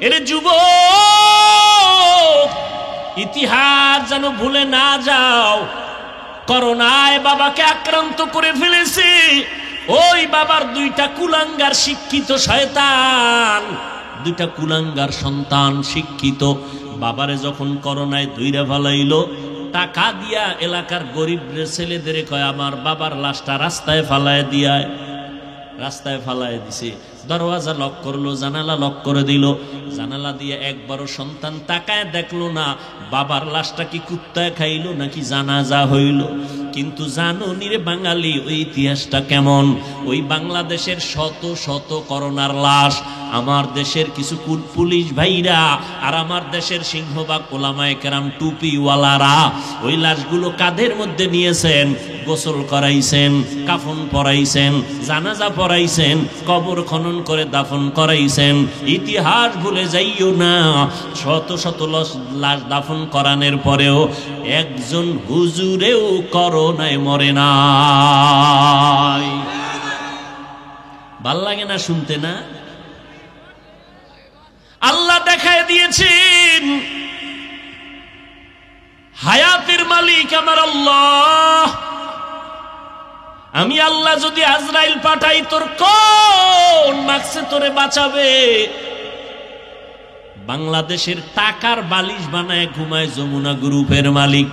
এরে যুবক, ইতিহাস যেন ভুলে না যাও। করোনায় বাবাকে আক্রান্ত করে ফেলেছে। ওই বাবার দুইটা কুলাঙ্গার শিক্ষিত শয়তান, দুইটা কুলাঙ্গার সন্তান শিক্ষিত বাবারে যখন করোনায় ধইরা ফেলাইলো, টাকা দিয়া এলাকার গরিব ছেলেদের কয় আমার বাবার লাশটা রাস্তায় ফালায় দিয়ায়। রাস্তায় ফালায় দিছে। দরওয়াজা লক করলো, জানালা লক করে দিল। জানালা দিয়ে একবারও সন্তান তাকায় দেখলো না বাবার লাশটা কি কুত্তায় খাইলো নাকি জানাজা হইল। কিন্তু জানো নিরে বাঙালি, ওই ইতিহাসটা কেমন? ওই বাংলাদেশের শত শত করোনার লাশ আমার দেশের কিছু পুলিশ ভাইরা আর আমার দেশের সিংহবাগ ওলামায়ে কেরাম টুপিওয়ালারা ওই লাশগুলো কাঁধের মধ্যে নিয়েছেন, গোসল করাইছেন, কাফন পরাইছেন, জানাজা পরাইছেন, কবর খনন করে দাফন করাইছেন। ইতিহাস ভুলে যাইও না, শত শত লাশ দাফন করানোর পরেও একজন হুজুরেও করোনায় মরে নাই। ভাল লাগে না শুনতে? না, আল্লাহ দেখায় দিয়েছেন হায়াতের মালিক আমার আল্লাহ। আমি আল্লাহ যদি আজরাইল পাঠাই, তোর কোন মাকসে তোরে বাঁচাবে? বাংলাদেশের টাকার বালিশ বানায় ঘুমায় যমুনা গ্রুপের মালিক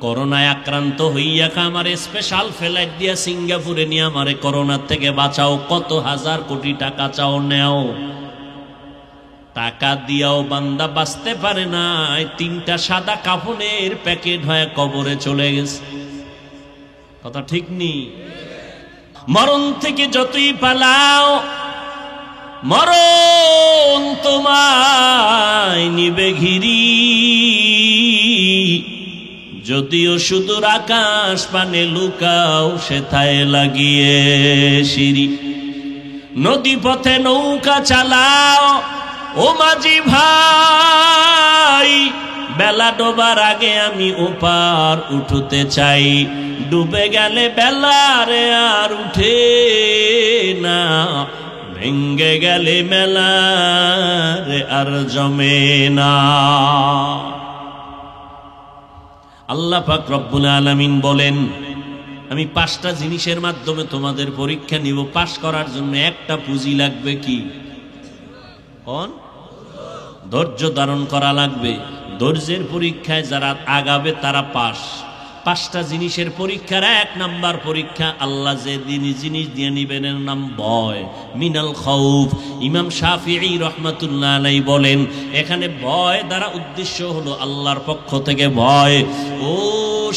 করোনায় আক্রান্ত হইয়া আমার স্পেশাল ফ্লাইট দিয়া সিঙ্গাপুরে নিয়ে আমারে করোনার থেকে বাঁচাও। কত হাজার কোটি টাকা চাও, নেও। টাকা দিয়াও বান্দা বাঁচতে পারে না। তিনটা সাদা কাফনের প্যাকেট হয়ে কবরে চলে গেছে। কথা ঠিক নি? মরণ থেকে যতই পালাও, মরণ তোমায় নিবে ঘিরি। যদিও সুদূর আকাশ পানে লুকাও, সেথায় লাগিয়ে সিঁড়ি। নদী পথে নৌকা চালাও ও মাঝি ভাই, বেলা ডোবার আগে আমি ওপার উঠতে চাই। ডুবে গেলে বেলারে আর উঠে না, ভেঙ্গে গেলে মেলারে আর জমে না। আল্লাহ পাক রব্বুল আলামিন বলেন, আমি 5টা জিনিসের মাধ্যমে তোমাদের পরীক্ষা নিব। পাশ করার জন্য একটা পুঁজি লাগবে। কি? কোন? ধৈর্য ধারণ করা লাগবে। ধৈর্যের পরীক্ষায় যারা আগাবে তারা পাস। 5টা জিনিসের পরীক্ষার 1 নাম্বার পরীক্ষা আল্লাহ যে জিনিস দিয়ে নিবেন এর নাম ভয়, মিনাল খাউফ। ইমাম শাফিঈ রহমাতুল্লাহ আলাইহি বলেন, এখানে ভয় দ্বারা উদ্দেশ্য হলো আল্লাহর পক্ষ থেকে ভয়। ও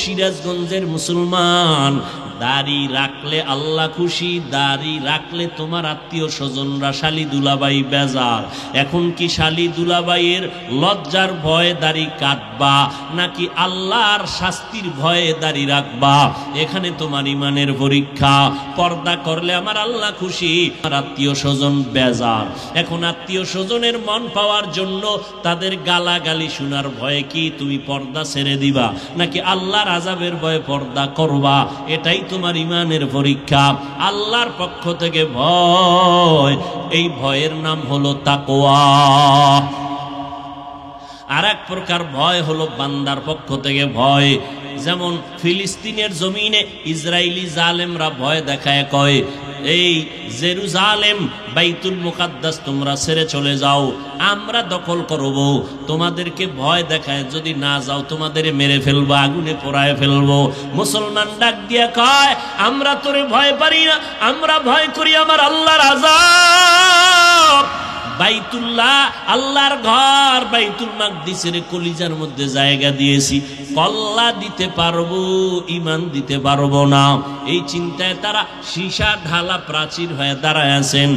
সিরাজগঞ্জের মুসলমান, দাড়ি রাখলে আল্লাহ খুশি, দাড়ি রাখলে তোমার আত্মীয় স্বজনরা শালি দুলাবাই বেজার। এখন কি শালি দুলাবাইয়ের লজ্জার ভয়ে দাড়ি কাটবা নাকি আল্লাহর শাস্তির ভয়ে দাড়ি রাখবা? এখানে তোমার ইমানের পরীক্ষা। পর্দা করলে আমার আল্লাহ খুশি, আমার আত্মীয় স্বজন বেজার। এখন আত্মীয় স্বজনের মন পাওয়ার জন্য তাদের গালাগালি শোনার ভয়ে কি তুমি পর্দা ছেড়ে দিবা নাকি আল্লাহর আযাবের ভয়ে পর্দা করবা? এটাই তোমার ইমানের পরীক্ষা। আল্লাহর পক্ষ থেকে ভয়, এই ভয়ের নাম হলো তাকওয়া। আর এক প্রকার ভয় হলো বান্দার পক্ষ থেকে ভয়। যেমন ফিলিস্তিনের জমিনে ইসরায়েলি জালেমরা ভয় দেখায়, কয় এই জেরুজালেম বাইতুল মুকাদ্দাস তোমরা ছেড়ে চলে যাও, আমরা দখল করব। তোমাদেরকে ভয় দেখায় যদি না যাও তোমাদের মেরে ফেলবো, আগুনে পোড়ায় ফেলবো। মুসলমান ডাক দিয়া কয়, আমরা তোরে ভয় পারি না, আমরা ভয় করি আমার আল্লাহর আযাব। বাইতুল্লাহ আল্লাহর ঘর, বাইতুল মাকদিসের কলিজার মধ্যে জায়গা দিয়েছি, কল্লা দিতে পারবো, ইমান দিতে পারবো না। এই চিন্তায় তারা সীসা ঢালা প্রাচীর হয়ে দাঁড়ায় আছেন।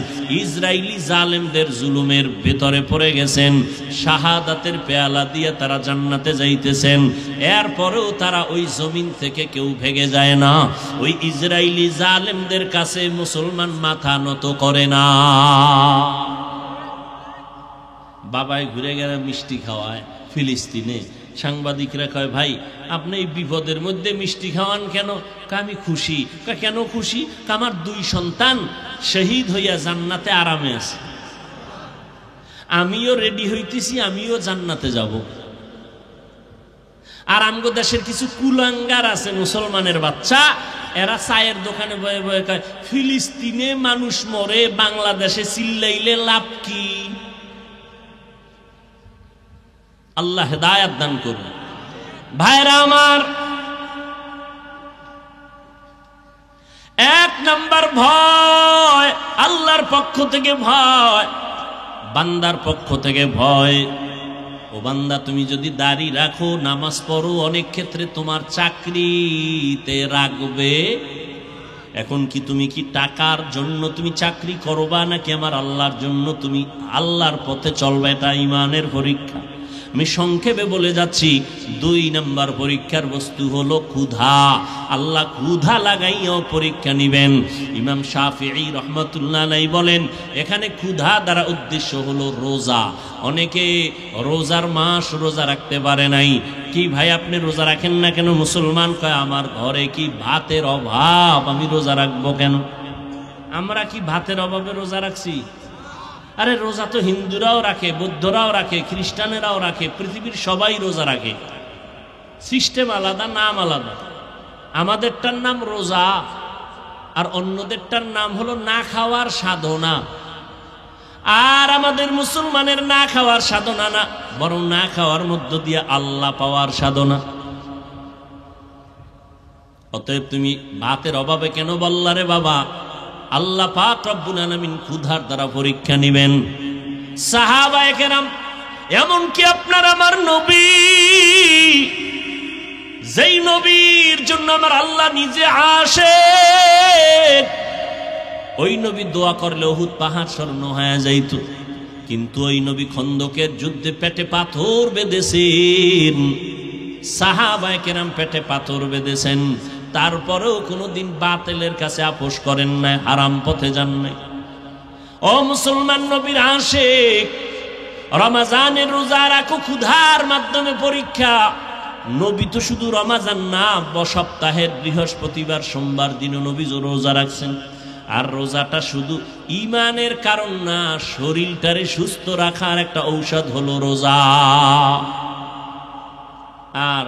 ইসরায়েলি জালেমদের জুলুমের ভেতরে পড়ে গেছেন। শাহাদাতের পেয়ালা দিয়ে তারা জান্নাতে যাইতেছেন। এরপরেও তারা ওই জমিন থেকে কেউ ভেগে যায় না। ওই ইসরায়েলি জালেমদের কাছে মুসলমান মাথা নত করে না। বাবাই ঘুরে গেলে মিষ্টি খাওয়ায় ফিলিস্তিনে। সাংবাদিকরা কয়, ভাই আপনি এই বিপদের মধ্যে মিষ্টি খাওয়ান কেন? আমি খুশি। কেন খুশি? আমার 2 সন্তান শহীদ হইয়া জান্নাতে আরামে আছে। আমিও রেডি হইতেছি, আমিও জান্নাতে যাব। আর আমগো দেশের কিছু কুলাঙ্গার আছে মুসলমানের বাচ্চা, এরা চায়ের দোকানে বয়ে বয়ে কয় ফিলিস্তিনে মানুষ মরে, বাংলাদেশে চিল্লাইলে লাভ কি? আল্লাহ হেদায়াত দান করুন। ভাইরা আমার, এক নাম্বার ভয় আল্লাহর পক্ষ থেকে ভয়, বান্দার পক্ষ থেকে ভয়। ও বান্দা, তুমি যদি দাড়ি রাখো, নামাজ পড়ো, অনেক ক্ষেত্রে তোমার চাকরিতে রাখবে। এখন কি তুমি কি টাকার জন্য তুমি চাকরি করবা, নাকি আমার আল্লাহর জন্য তুমি আল্লাহর পথে চলবে? এটা ইমানের পরীক্ষা। আমি সংক্ষেপে বলে যাচ্ছি, 2 নাম্বার পরীক্ষার বস্তু হলো ক্ষুধা। আল্লাহ ক্ষুধা লাগাইয়াও পরীক্ষা নিবেন। ইমাম শাফিঈ রহমাতুল্লাহ আলাইহি বলেন, এখানে ক্ষুধা দ্বারা উদ্দেশ্য হলো রোজা। অনেকে রোজার মাস রোজা রাখতে পারে নাই। কি ভাই আপনি রোজা রাখেন না কেন? মুসলমান কয়, আমার ঘরে কি ভাতের অভাব, আমি রোজা রাখবো কেন? আমরা কি ভাতের অভাবে রোজা রাখছি? আরে রোজা তো হিন্দুরাও রাখে, বৌদ্ধরাও রাখে, খ্রিস্টানেরাও রাখে, পৃথিবীর সবাই রোজা রাখে। সিস্টেম আলাদা, নাম আলাদা। আমাদেরটার নাম রোজা, আর অন্যদেরটার নাম হলো না খাওয়ার সাধনা। আর আমাদের মুসলমানের না খাওয়ার সাধনা না, বরং না খাওয়ার মধ্য দিয়ে আল্লাহ পাওয়ার সাধনা। অতএব তুমি ভাতের অভাবে কেন বললা রে বাবা? আল্লাহ পাক রব্বুল আলামিন ক্ষুধার দ্বারা পরীক্ষা নিবেন। সাহাবায়ে কেরাম, এমনকি আপনার আমার নবী, যেই নবীর জন্য আমার আল্লাহ নিজে আসে, ওই নবী দোয়া করলে উহুদ পাহাড় স্বর্ণ হয়ে যাইত। কিন্তু ওই নবী খন্দকের যুদ্ধে পেটে পাথর বেঁধেছেন। সাহাবায়ে কেরাম পেটে পাথর বেঁধেছেন, তারপরেও কোনোদিন বাতিলের কাছে আপোষ করেন নাই, হারাম পথে যান নাই। ও মুসলমান নবীর আশিক, রমজানের রোজা রাখো ক্ষুধার মাধ্যমে পরীক্ষা। নবী তো শুধু রমজান না, সপ্তাহের বৃহস্পতিবার সোমবার দিনও নবী রোজা রাখছেন। আর রোজাটা শুধু ইমানের কারণ না, শরীরটারে সুস্থ রাখার একটা ঔষধ হলো রোজা। আর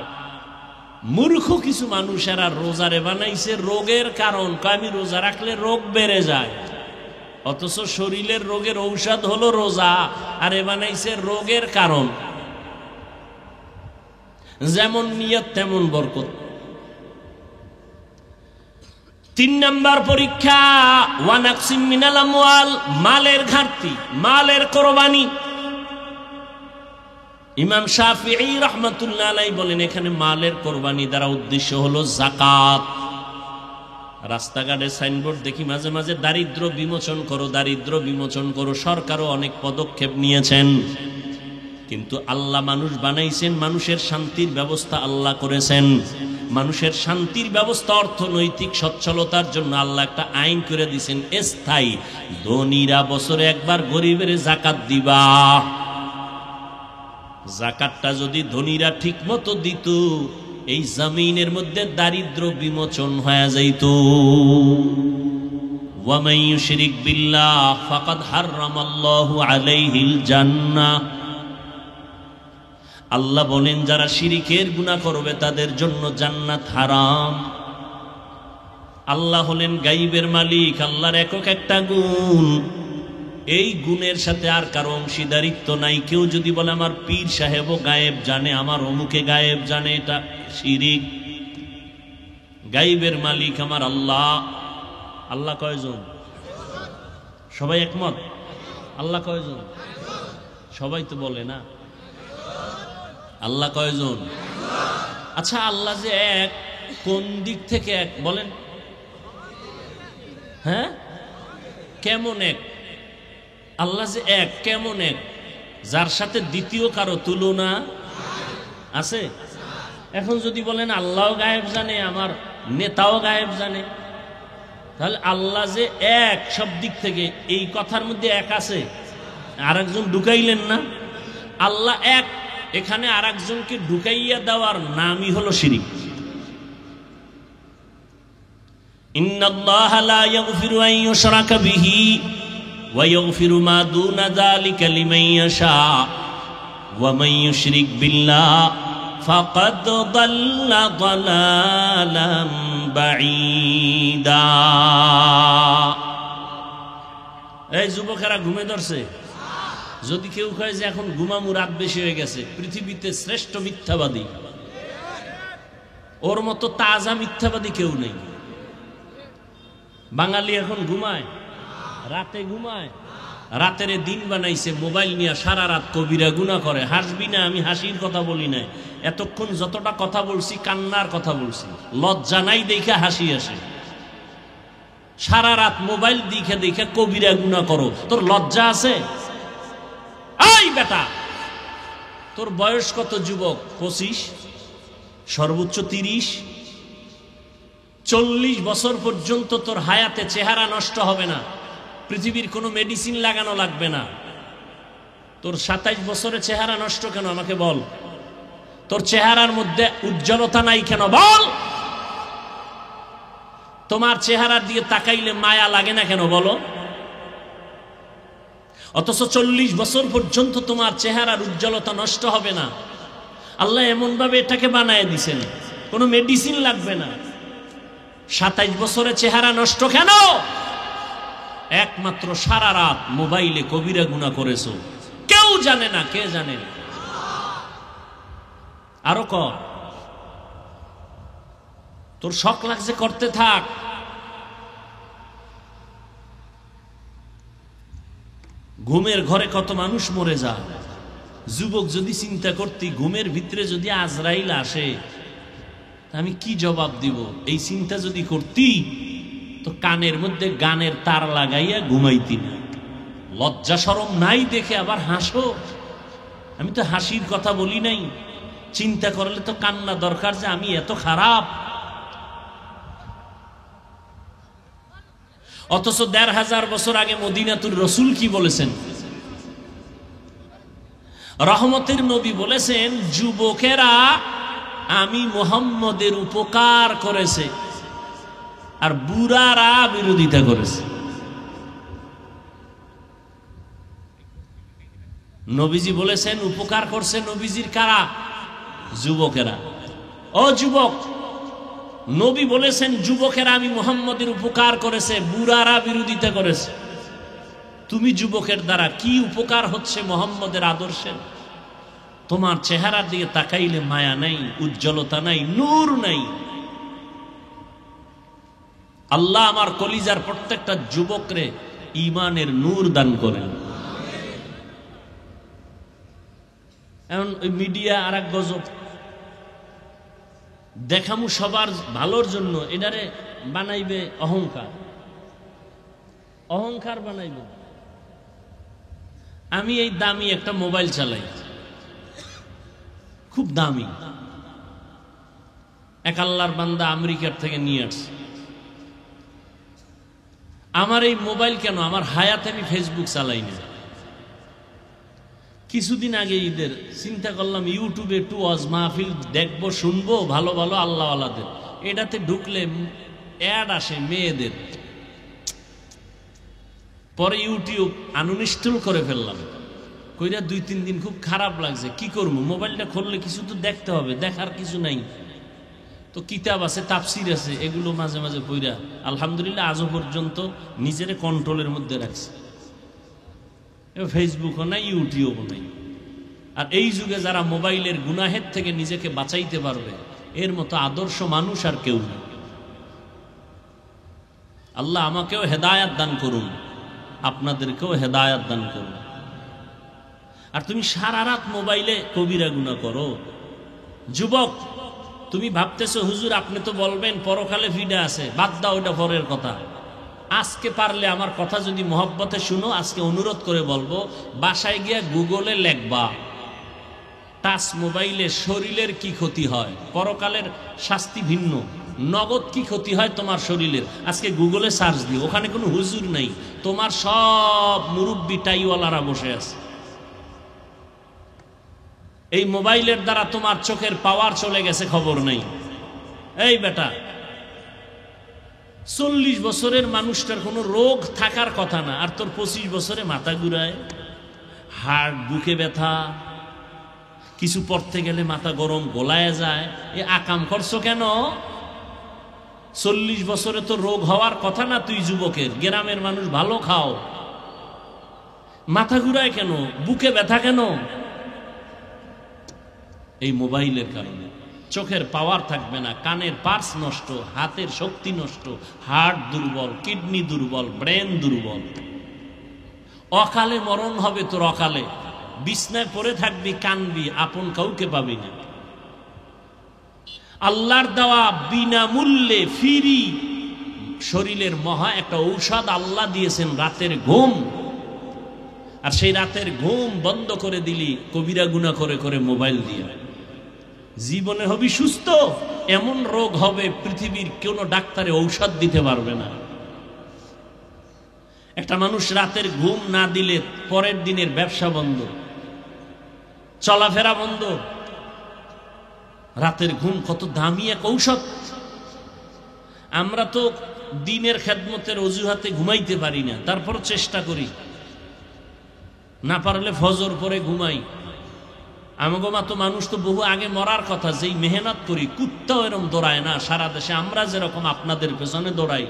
মূর্খ কিছু মানুষেরা রোজারে বানাইছে রোগের কারণ, আমি রোজা রাখলে রোগ বেড়ে যায়, অথচ শরীরের রোগের ঔষধ হলো রোজা, আর এ বানাইছে রোগের কারণ। যেমন নিয়ত তেমন বরকত। 3 নাম্বার পরীক্ষা, ওয়ানাকসিম মিনাল আমওয়াল, মালের ঘাটতি, মালের কোরবানি। ইমাম শাফিঈ রহমাতুল্লাহ আলাইহি বলেন, এখানে মালের কোরবানি দ্বারা উদ্দেশ্য হলো যাকাত। রাস্তাঘাটে সাইনবোর্ড দেখি মাঝে মাঝে, দারিদ্র বিমোচন করো, দারিদ্র বিমোচন করো। সরকারও অনেক পদক্ষেপ নিয়েছেন, কিন্তু আল্লাহ মানুষ বানাইছেন, মানুষের শান্তির ব্যবস্থা আল্লাহ করেছেন। মানুষের শান্তির ব্যবস্থা, অর্থনৈতিক সচ্ছলতার জন্য আল্লাহ একটা আইন করে দিয়েছেন স্থায়ী। ধনীরা বছরে একবার গরিবের যাকাত দিবা। যাকাতটা যদি ধনীরা ঠিক মতো দিত, এই জমিনের মধ্যে দারিদ্র বিমোচন হয়ে যাইত। ওয়া মান ইউশরিক বিল্লাহ ফাকাদ হারামাল্লাহু আলাইহিল জান্নাহ। আল্লাহ বলেন, যারা শিরিকের গুনাহ করবে তাদের জন্য জান্নাত হারাম। আল্লাহ হলেন গায়বের মালিক, আল্লাহর একক একটা গুণ, এই গুণের সাথে আর কারো অংশীদারিত্ব নাই। কেউ যদি বলে আমার পীর সাহেবও গায়েব জানে, আমার অমুকে গায়েব জানে, এটা শিরিক। গায়বের মালিক আমার আল্লাহ। আল্লাহ কয়জন? সবাই একমত? আল্লাহ কয়জন? সবাই তো বলে না। আল্লাহ কয়জন? আচ্ছা, আল্লাহ যে এক, কোন দিক থেকে এক বলেন? হ্যাঁ, কেমন এক? আল্লাহ যে এক, কেমন এক? যার সাথে দ্বিতীয় কারো তুলনা আছে? এখন যদি বলেন আল্লাহও গায়েব জানে, আমার নেতাও গায়েব জানে, তাহলে আল্লাহ যে এক সব দিক থেকে, এই কথার মধ্যে এক আছে? আর একজন ঢুকাইলেন না? আল্লাহ এক, এখানে আর একজনকে ঢুকাইয়া দেওয়ার নামই হলো শিরিক। ইন্নাল্লাহা লা ইয়াগফিরু আন ইউশরাকা বিহি ويغفر ما دون ذلك لمن يشاء ومن يشرك بالله فقد ضل ضلالا بعيدا। এই যুবকেরা ঘুমে ধরছে? যদি কেউ কয় যে এখন ঘুমামু, রাত বেশি হয়ে গেছে, পৃথিবীতে শ্রেষ্ঠ মিথ্যাবাদী, ওর মতো তাজা মিথ্যাবাদী কেউ নেই। বাঙালি এখন ঘুমায়, রাতে ঘুমায়, রাতের দিন বানাইছে, মোবাইল নিয়ে সারা রাত কবিরা গুনাহ করে। হাসবি না, আমি হাসির কথা বলি না, এতক্ষণ যতটা কথা বলছি কান্নার কথা বলছি। লজ্জা নাই দেখে হাসি আসে। সারা রাত মোবাইল দেখে দেখে কবিরা গুনাহ করো, তোর লজ্জা আছে? এই বেটা, তোর বয়স কত যুবক? 25, সর্বোচ্চ 30, 40 বছর পর্যন্ত তোর হায়াতে চেহারা নষ্ট হবে না, পৃথিবীর কোনো মেডিসিন লাগানো লাগবে না। তোর 27 বছরে চেহারা নষ্ট কেন আমাকে বল? তোর চেহারার মধ্যে উজ্জ্বলতা নাই কেন বল? তোমার চেহারার দিকে তাকাইলে মায়া লাগে না কেন বলো? অথচ 40 বছর পর্যন্ত তোমার চেহারার উজ্জ্বলতা নষ্ট হবে না। আল্লাহ এমন ভাবে এটাকে বানায় দিছেন, কোনো মেডিসিন লাগবে না। 27 বছরে চেহারা নষ্ট কেন? একমাত্র সারা রাত মোবাইলে কবিরা গুনাহ করেছো, কেউ জানে না। কে জানে? আরো কর, তোর শখ লাগছে করতে থাক। ঘুমের ঘরে কত মানুষ মরে যায়। যুবক যদি চিন্তা করতি, ঘুমের ভিতরে যদি আজরাইল আসে আমি কি জবাব দিব, এই চিন্তা যদি করতি তো কানের মধ্যে গানের তার লাগাইয়া ঘুমাইতি না। লজ্জা শরম নাই দেখে আবার হাসো। আমি তো হাসির কথা বলি নাই, চিন্তা করলে তো কান্না দরকার যে আমি এত খারাপ। অথচ 1500 বছর আগে মদিনাতুর রসুল কি বলেছেন? রহমতের নবী বলেছেন, যুবকেরা আমি মুহাম্মদের উপকার করেছে আর বুড়ারা বিরোধিতা করেছে। নবীজি বলেছেন উপকার করছে নবীজির কারা? যুবকেরা। ও যুবক, নবী বলেছেন যুবকেরা আমি মুহাম্মদের উপকার করেছে, বুড়ারা বিরোধিতা করেছে। তুমি যুবকের দ্বারা কি উপকার হচ্ছে মুহাম্মদের আদর্শের? তোমার চেহারার দিকে তাকাইলে মায়া নাই, উজ্জ্বলতা নাই, নূর নাই। আল্লাহ আমার কলিজার প্রত্যেকটা যুবকরে ঈমানের নূর দান করেন। এখন ওই মিডিয়া আর এক গজব, দেখামু সবার ভালোর জন্য, এটারে বানাইবে অহংকার। অহংকার বানাইবে। আমি এই দামি একটা মোবাইল চালাই, খুব দামি, এক আল্লাহর বান্দা আমেরিকার থেকে নিয়ে আসছে। আমার এই মোবাইল কেন, আমার হায়াতে আমি ফেসবুক চালাই না। কিছুদিন আগে ঈদের চিন্তা করলাম ইউটিউবে একটু ওয়াজ মাহফিল দেখবো, শুনবো, ভালো ভালো আল্লাহওয়ালাদের। এটাতে ঢুকলে অ্যাড আসে মেয়েদের। পরে ইউটিউব আনইনস্টল করে ফেললাম। কইরা 2-3 দিন খুব খারাপ লাগছে। কি করবো, মোবাইলটা খুললে কিছু তো দেখতে হবে, দেখার কিছু নাই। তো কিতাব আছে, তাফসির আছে, এগুলো মাঝে মাঝে পড়া আলহামদুলিল্লাহ আজও পর্যন্ত নিজের কন্ট্রোলের মধ্যে রাখছে। ফেসবুকও নাই, ইউটিউবও নাই। আর এই যুগে যারা মোবাইলের গুনাহের থেকে নিজেকে বাঁচাইতে পারবে, এর মতো আদর্শ মানুষ আর কেউ নেই। আল্লাহ আমাকেও হেদায়াত দান করুন, আপনাদেরকেও হেদায়াত দান করুন। আর তুমি সারা রাত মোবাইলে কবিরা গুনাহ করো। যুবক, তুমি ভাবতেছো হুজুর আপনি তো বলবেন পরকালে ফিডা আছে, বাদ দাও, ওটা পরের কথা। আজকে পারলে আমার কথা যদি মহব্বতে শুনো, আজকে অনুরোধ করে বলবো, বাসায় গিয়া গুগলে লেখবা টাচ মোবাইলে শরীরের কি ক্ষতি হয়, পরকালের শাস্তি ভিন্ন, নগদ কি ক্ষতি হয় তোমার শরীরের। আজকে গুগলে সার্চ দিও, ওখানে কোনো হুজুর নাই, তোমার সব মুরব্বি টাইওয়ালারা বসে আছে। এই মোবাইলের দ্বারা তোমার চোখের পাওয়ার চলে গেছে, খবর নেই। এই বেটা, 40 বছরের মানুষটার কোনো রোগ থাকার কথা না, আর তোর 25 বছরে মাথা ঘুরায়, হাড় বুকে ব্যথা, কিছু পড়তে গেলে মাথা গরম, গোলায় যায়। এ আকাম করছো কেন? 40 বছরে তো রোগ হওয়ার কথা না। তুই যুবকের, গ্রামের মানুষ ভালো খাও, মাথা ঘুরায় কেন, বুকে ব্যথা কেন? এই মোবাইলের কারণে। চোখের পাওয়ার থাকবে না, কানের পার্স নষ্ট, হাতের শক্তি নষ্ট, হার্ট দুর্বল, কিডনি দুর্বল, ব্রেন দুর্বল। অকালে মরণ হবে তোর, অকালে বিছনায় পড়ে থাকবি, কানবি, আপন কাউকে পাবি না। আল্লাহর দেওয়া বিনামূল্যে ফ্রি শরীরের মহা একটা ঔষধ আল্লাহ দিয়েছেন, রাতের ঘুম। আর সেই রাতের ঘুম বন্ধ করে দিলি কবিরা গুনাহ করে করে মোবাইল দিয়ে। জীবনে হবি সুস্থ, এমন রোগ হবে পৃথিবীর কোনো ডাক্তারে ঔষধ দিতে পারবে না। একটা মানুষ রাতের ঘুম না দিলে পরের দিনের ব্যবসা বন্ধ, চলাফেরা বন্ধ। রাতের ঘুম কত দামি এক ঔষধ। আমরা তো দিনের খেদমতের অজুহাতে ঘুমাইতে পারি না, তারপর চেষ্টা করি, না পারলে ফজর পরে ঘুমাই। আমাগো মতো মানুষ তো বহু আগে মরার কথা, যেই মেহনত করি। কুত্তাও এরকম দৌড়ায় না সারা দেশে, আমরা যেরকম আপনাদের পেছনে দৌড়াই।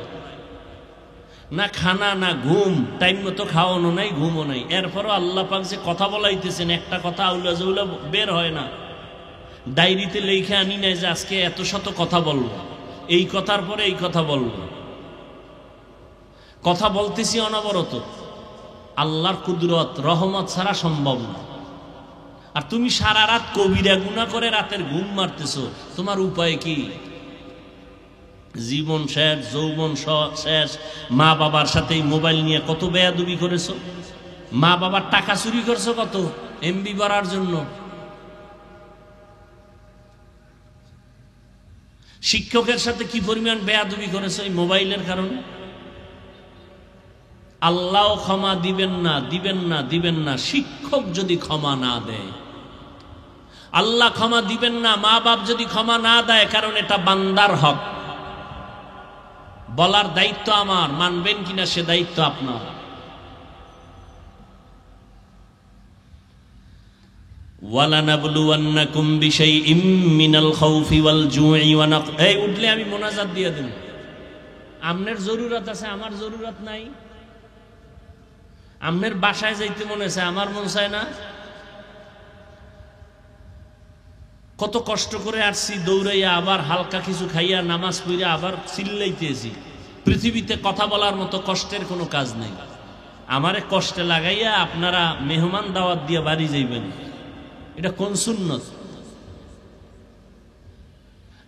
না খানা না ঘুম, টাইম মতো খাওয়ানো নাই, ঘুমও নাই। এরপরও আল্লাহ পাক যে কথা বলাইতেছেন, একটা কথা আউলা জৌলা বের হয় না। ডায়েরিতে লেখে আনি নাই যে আজকে এত শত কথা বলবো, এই কথার পরে এই কথা বলবো। কথা বলতেছি অনবরত। আল্লাহর কুদরত রহমত ছাড়া সম্ভব না। আর তুমি সারা রাত কবিরা গুনাহ করে রাতের ঘুম মারতেছো, তোমার উপায় কি? জীবন শেষ, যৌবন শেষ। মা বাবার সাথে মোবাইল নিয়ে কত বেয়াদবি করেছো, মা বাবার টাকা চুরি করছো কত এমবি বাড়ার জন্য। শিক্ষকের সাথে কি পরিমাণ বেয়াদবি করেছো এই মোবাইলের কারণে। আল্লাহ ক্ষমা দিবেন না, দিবেন না, দিবেন না। শিক্ষক যদি ক্ষমা না দেয়, আল্লাহ ক্ষমা দিবেন না। মা বাপ যদি ক্ষমা না দেয়, কারণ এটা বান্দার হক। বলার দায়িত্ব আমার, মানবেন কিনা সে দায়িত্ব আপনার। ওয়ালানাবলুওয়ান্নাকুম বিশাইইম মিনাল খাউফি ওয়াল জুই ওয়া নাক। এই উঠলে আমি মোনাজাত দিয়ে দেব। আমনের জরুরত আছে, আমার জরুরত নাই। আমনের বাসায় যাইতে মনে আছে, আমার মন চায় না। কত কষ্ট করে আসছি দৌড়াইয়া, আবার হালকা কিছু খাইয়া নামাজ পড়িয়া আবার চিল্লাইতেছি। পৃথিবীতে কথা বলার মতো কষ্টের কোনো কাজ নেই। আমারে কষ্টে লাগাইয়া আপনারা মেহমান দাওয়াত দিয়ে বাড়ি যাইবেন, এটা কোন সুন্নত?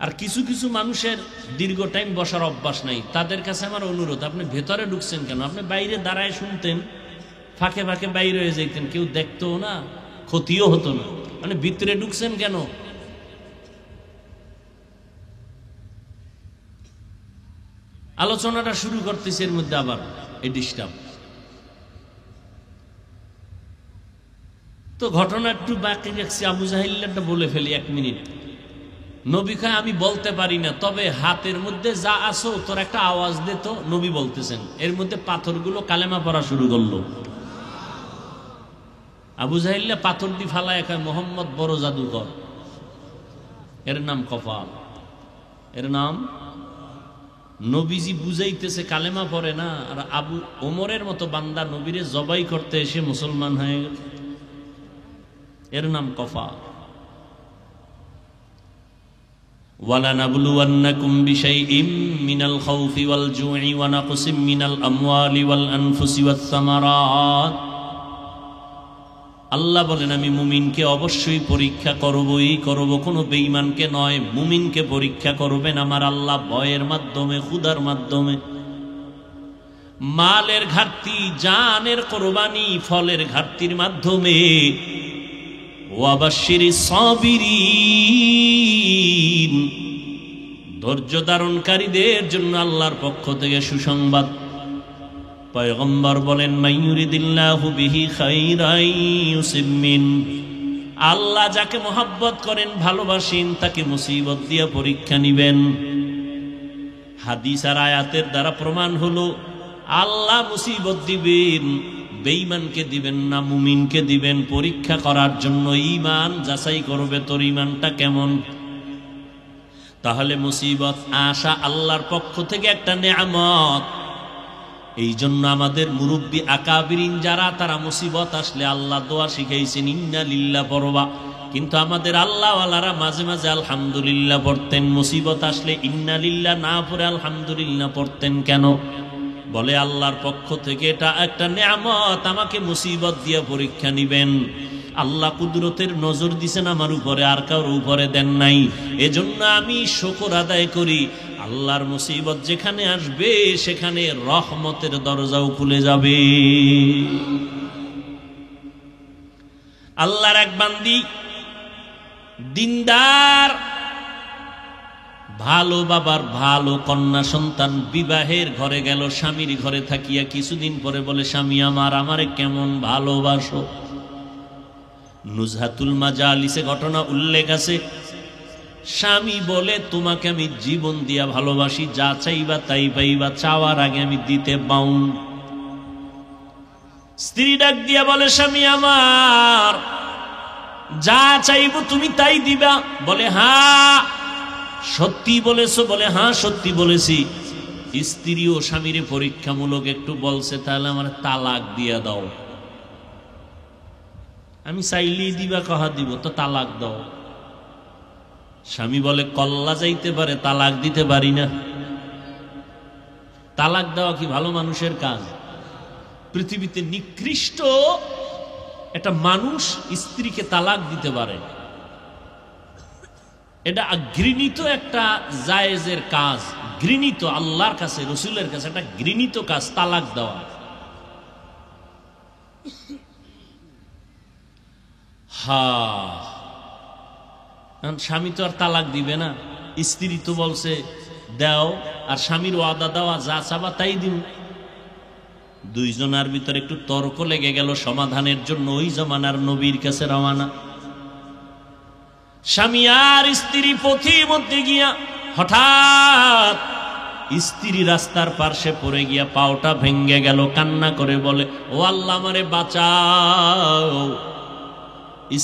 আর কিছু কিছু মানুষের দীর্ঘ টাইম বসার অভ্যাস নাই, তাদের কাছে আমার অনুরোধ, আপনি ভেতরে ঢুকছেন কেন? আপনি বাইরে দাঁড়ায় শুনতেন, ফাঁকে ফাঁকে বাইরে হয়ে যাইতেন, কেউ দেখতো না, ক্ষতিও হতো না। মানে ভিতরে ঢুকছেন কেন? আলোচনাটা শুরু করতেছে, এর মধ্যে আবার এই ডিস্টার্ব। তো ঘটনা একটু বাকি রাখছি, আবু জাহিল্লাটা বলে ফেলি 1 মিনিট। নবী কয় আমি বলতে পারি না, তবে হাতের মধ্যে যা আসো তোর একটা আওয়াজ দে তো। নবী বলতেছেন, এর মধ্যে পাথরগুলো কালেমা পড়া শুরু করলো। আবু জাহিল্লা পাথর দি ফালায় কয় মোহাম্মদ বড় জাদুকর, এর নাম কপাল, এর নাম। নবীজি বুঝাইতেছে কালেমা পড়ে না, আর আবু ওমরের মতো বান্দা নবীরে জবাই করতে এসে মুসলমান হয়ে গেল, এর নাম কফাল। ওয়ালানাবলুওয়ান্নাকুম বিশাইইম মিনাল খাউফি ওয়াল জুই ওয়া নাকসিম মিনাল আমওয়ালি ওয়াল আনফুসি ওয়াস সামারাত। আল্লাহ বলেন আমি মুমিনকে অবশ্যই পরীক্ষা করবই করব, কোনো বেঈমানকে নয়। মুমিনকে পরীক্ষা করবেন আমার আল্লাহ ভয়ের মাধ্যমে, ক্ষুধার মাধ্যমে, মালের ঘাটতি, জানের কোরবানি, ফলের ঘাটতির মাধ্যমে। ওয়াবাশশিরিস সাবিরিন, ধৈর্য ধারণকারীদের জন্য আল্লাহর পক্ষ থেকে সুসংবাদ। পয়গম্বর বলেন মাইয়ুরিদিল্লাহু বিহি খাইরান ইউসিব মিন, আল্লাহ যাকে মহব্বত করেন, ভালোবাসেন, তাকে মুসিবত দিয়ে পরীক্ষা নিবেন। হাদিস আর আয়াতের দ্বারা প্রমাণ হলো আল্লাহ মুসিবত দিবেন, বেঈমানকে দিবেন না, মুমিনকে দিবেন পরীক্ষা করার জন্য। ঈমান যাচাই করবে তোর ঈমানটা কেমন। তাহলে মুসিবত আসা আল্লাহর পক্ষ থেকে একটা নেয়ামত। এই জন্য আমাদের মুরব্বী আকাবিরিন যারা, তারা মুসিবত আসলে আল্লাহ দোয়া শিখাইছেন, ইন্না লিল্লাহ পড়বা। কিন্তু আমাদের আল্লাহওয়ালারা মাঝে মাঝে আলহামদুলিল্লাহ পড়তেন, মুসিবত আসলে ইন্না লিল্লাহ না পড়ে আলহামদুলিল্লাহ পড়তেন কেন? বলে আল্লাহর পক্ষ থেকে এটা একটা নেয়ামত, আমাকে মুসিবত দিয়ে পরীক্ষা নিবেন। আল্লাহ কুদরতের নজর দিছেন আমার উপরে, আর কারোর উপরে দেন নাই। এজন্য আমি শুকর আদায় করি। আল্লাহর মুসিবত যেখানে আসবে সেখানে রহমতের দরজাও খুলে যাবে। আল্লাহর এক বান্দি দিনদার, ভালো বাবার ভালো কন্যা সন্তান, বিবাহের ঘরে গেল, স্বামীর ঘরে থাকিয়া কিছুদিন পরে বলে, স্বামী আমারে কেমন ভালোবাসো। নুজহাতুল মাজালিসে ঘটনা উল্লেখ আছে। স্বামী বলে, তোমাকে আমি জীবন দিয়া ভালোবাসি, যা চাইবা তাই পাইবা, চাওয়ার আগে আমি দিতে বাউন্ড। স্ত্রী ডাক দিয়া বলে, স্বামী আমার, যা চাইব তুমি তাই দিবা। বলে, হ্যাঁ সত্যি বলেছো? বলে, হ্যাঁ সত্যি বলেছি। স্ত্রী ও স্বামীর পরীক্ষামূলক একটু বলছে, তাহলে আমার তালাক দিয়া দাও। আমি চাইলেই দিবা, কহা দিব তো তালাক দাও। স্বামী বলে, কল্লা যাইতে পারে, তালাক দিতে পারি না। তালাক দেওয়া কি ভালো মানুষের কাজ? পৃথিবীতে নিকৃষ্ট একটা মানুষ স্ত্রীকে তালাক দিতে পারে, এটা ঘৃণিত একটা জায়েজের কাজ, ঘৃণিত আল্লাহর কাছে, রসুলের কাছে একটা ঘৃণিত কাজ তালাক দেওয়া। স্বামী তো আর তালাক দিবে না, স্ত্রী তো বলছে দাও, আর স্বামীর ওয়াদা দেওয়া, যা চাবা তাই দিন। দুইজনের ভিতরে একটু তর্ক লেগে গেল, সমাধানের জন্য ওই জমানার নবীর কাছে রওয়ানা। স্বামী আর স্ত্রী পথি মধ্যে গিয়া হঠাৎ স্ত্রী রাস্তার পার্শ্বে পড়ে গিয়া পাওটা ভেঙ্গে গেল, কান্না করে বলে, ও আল্লাহ আমারে বাঁচাও।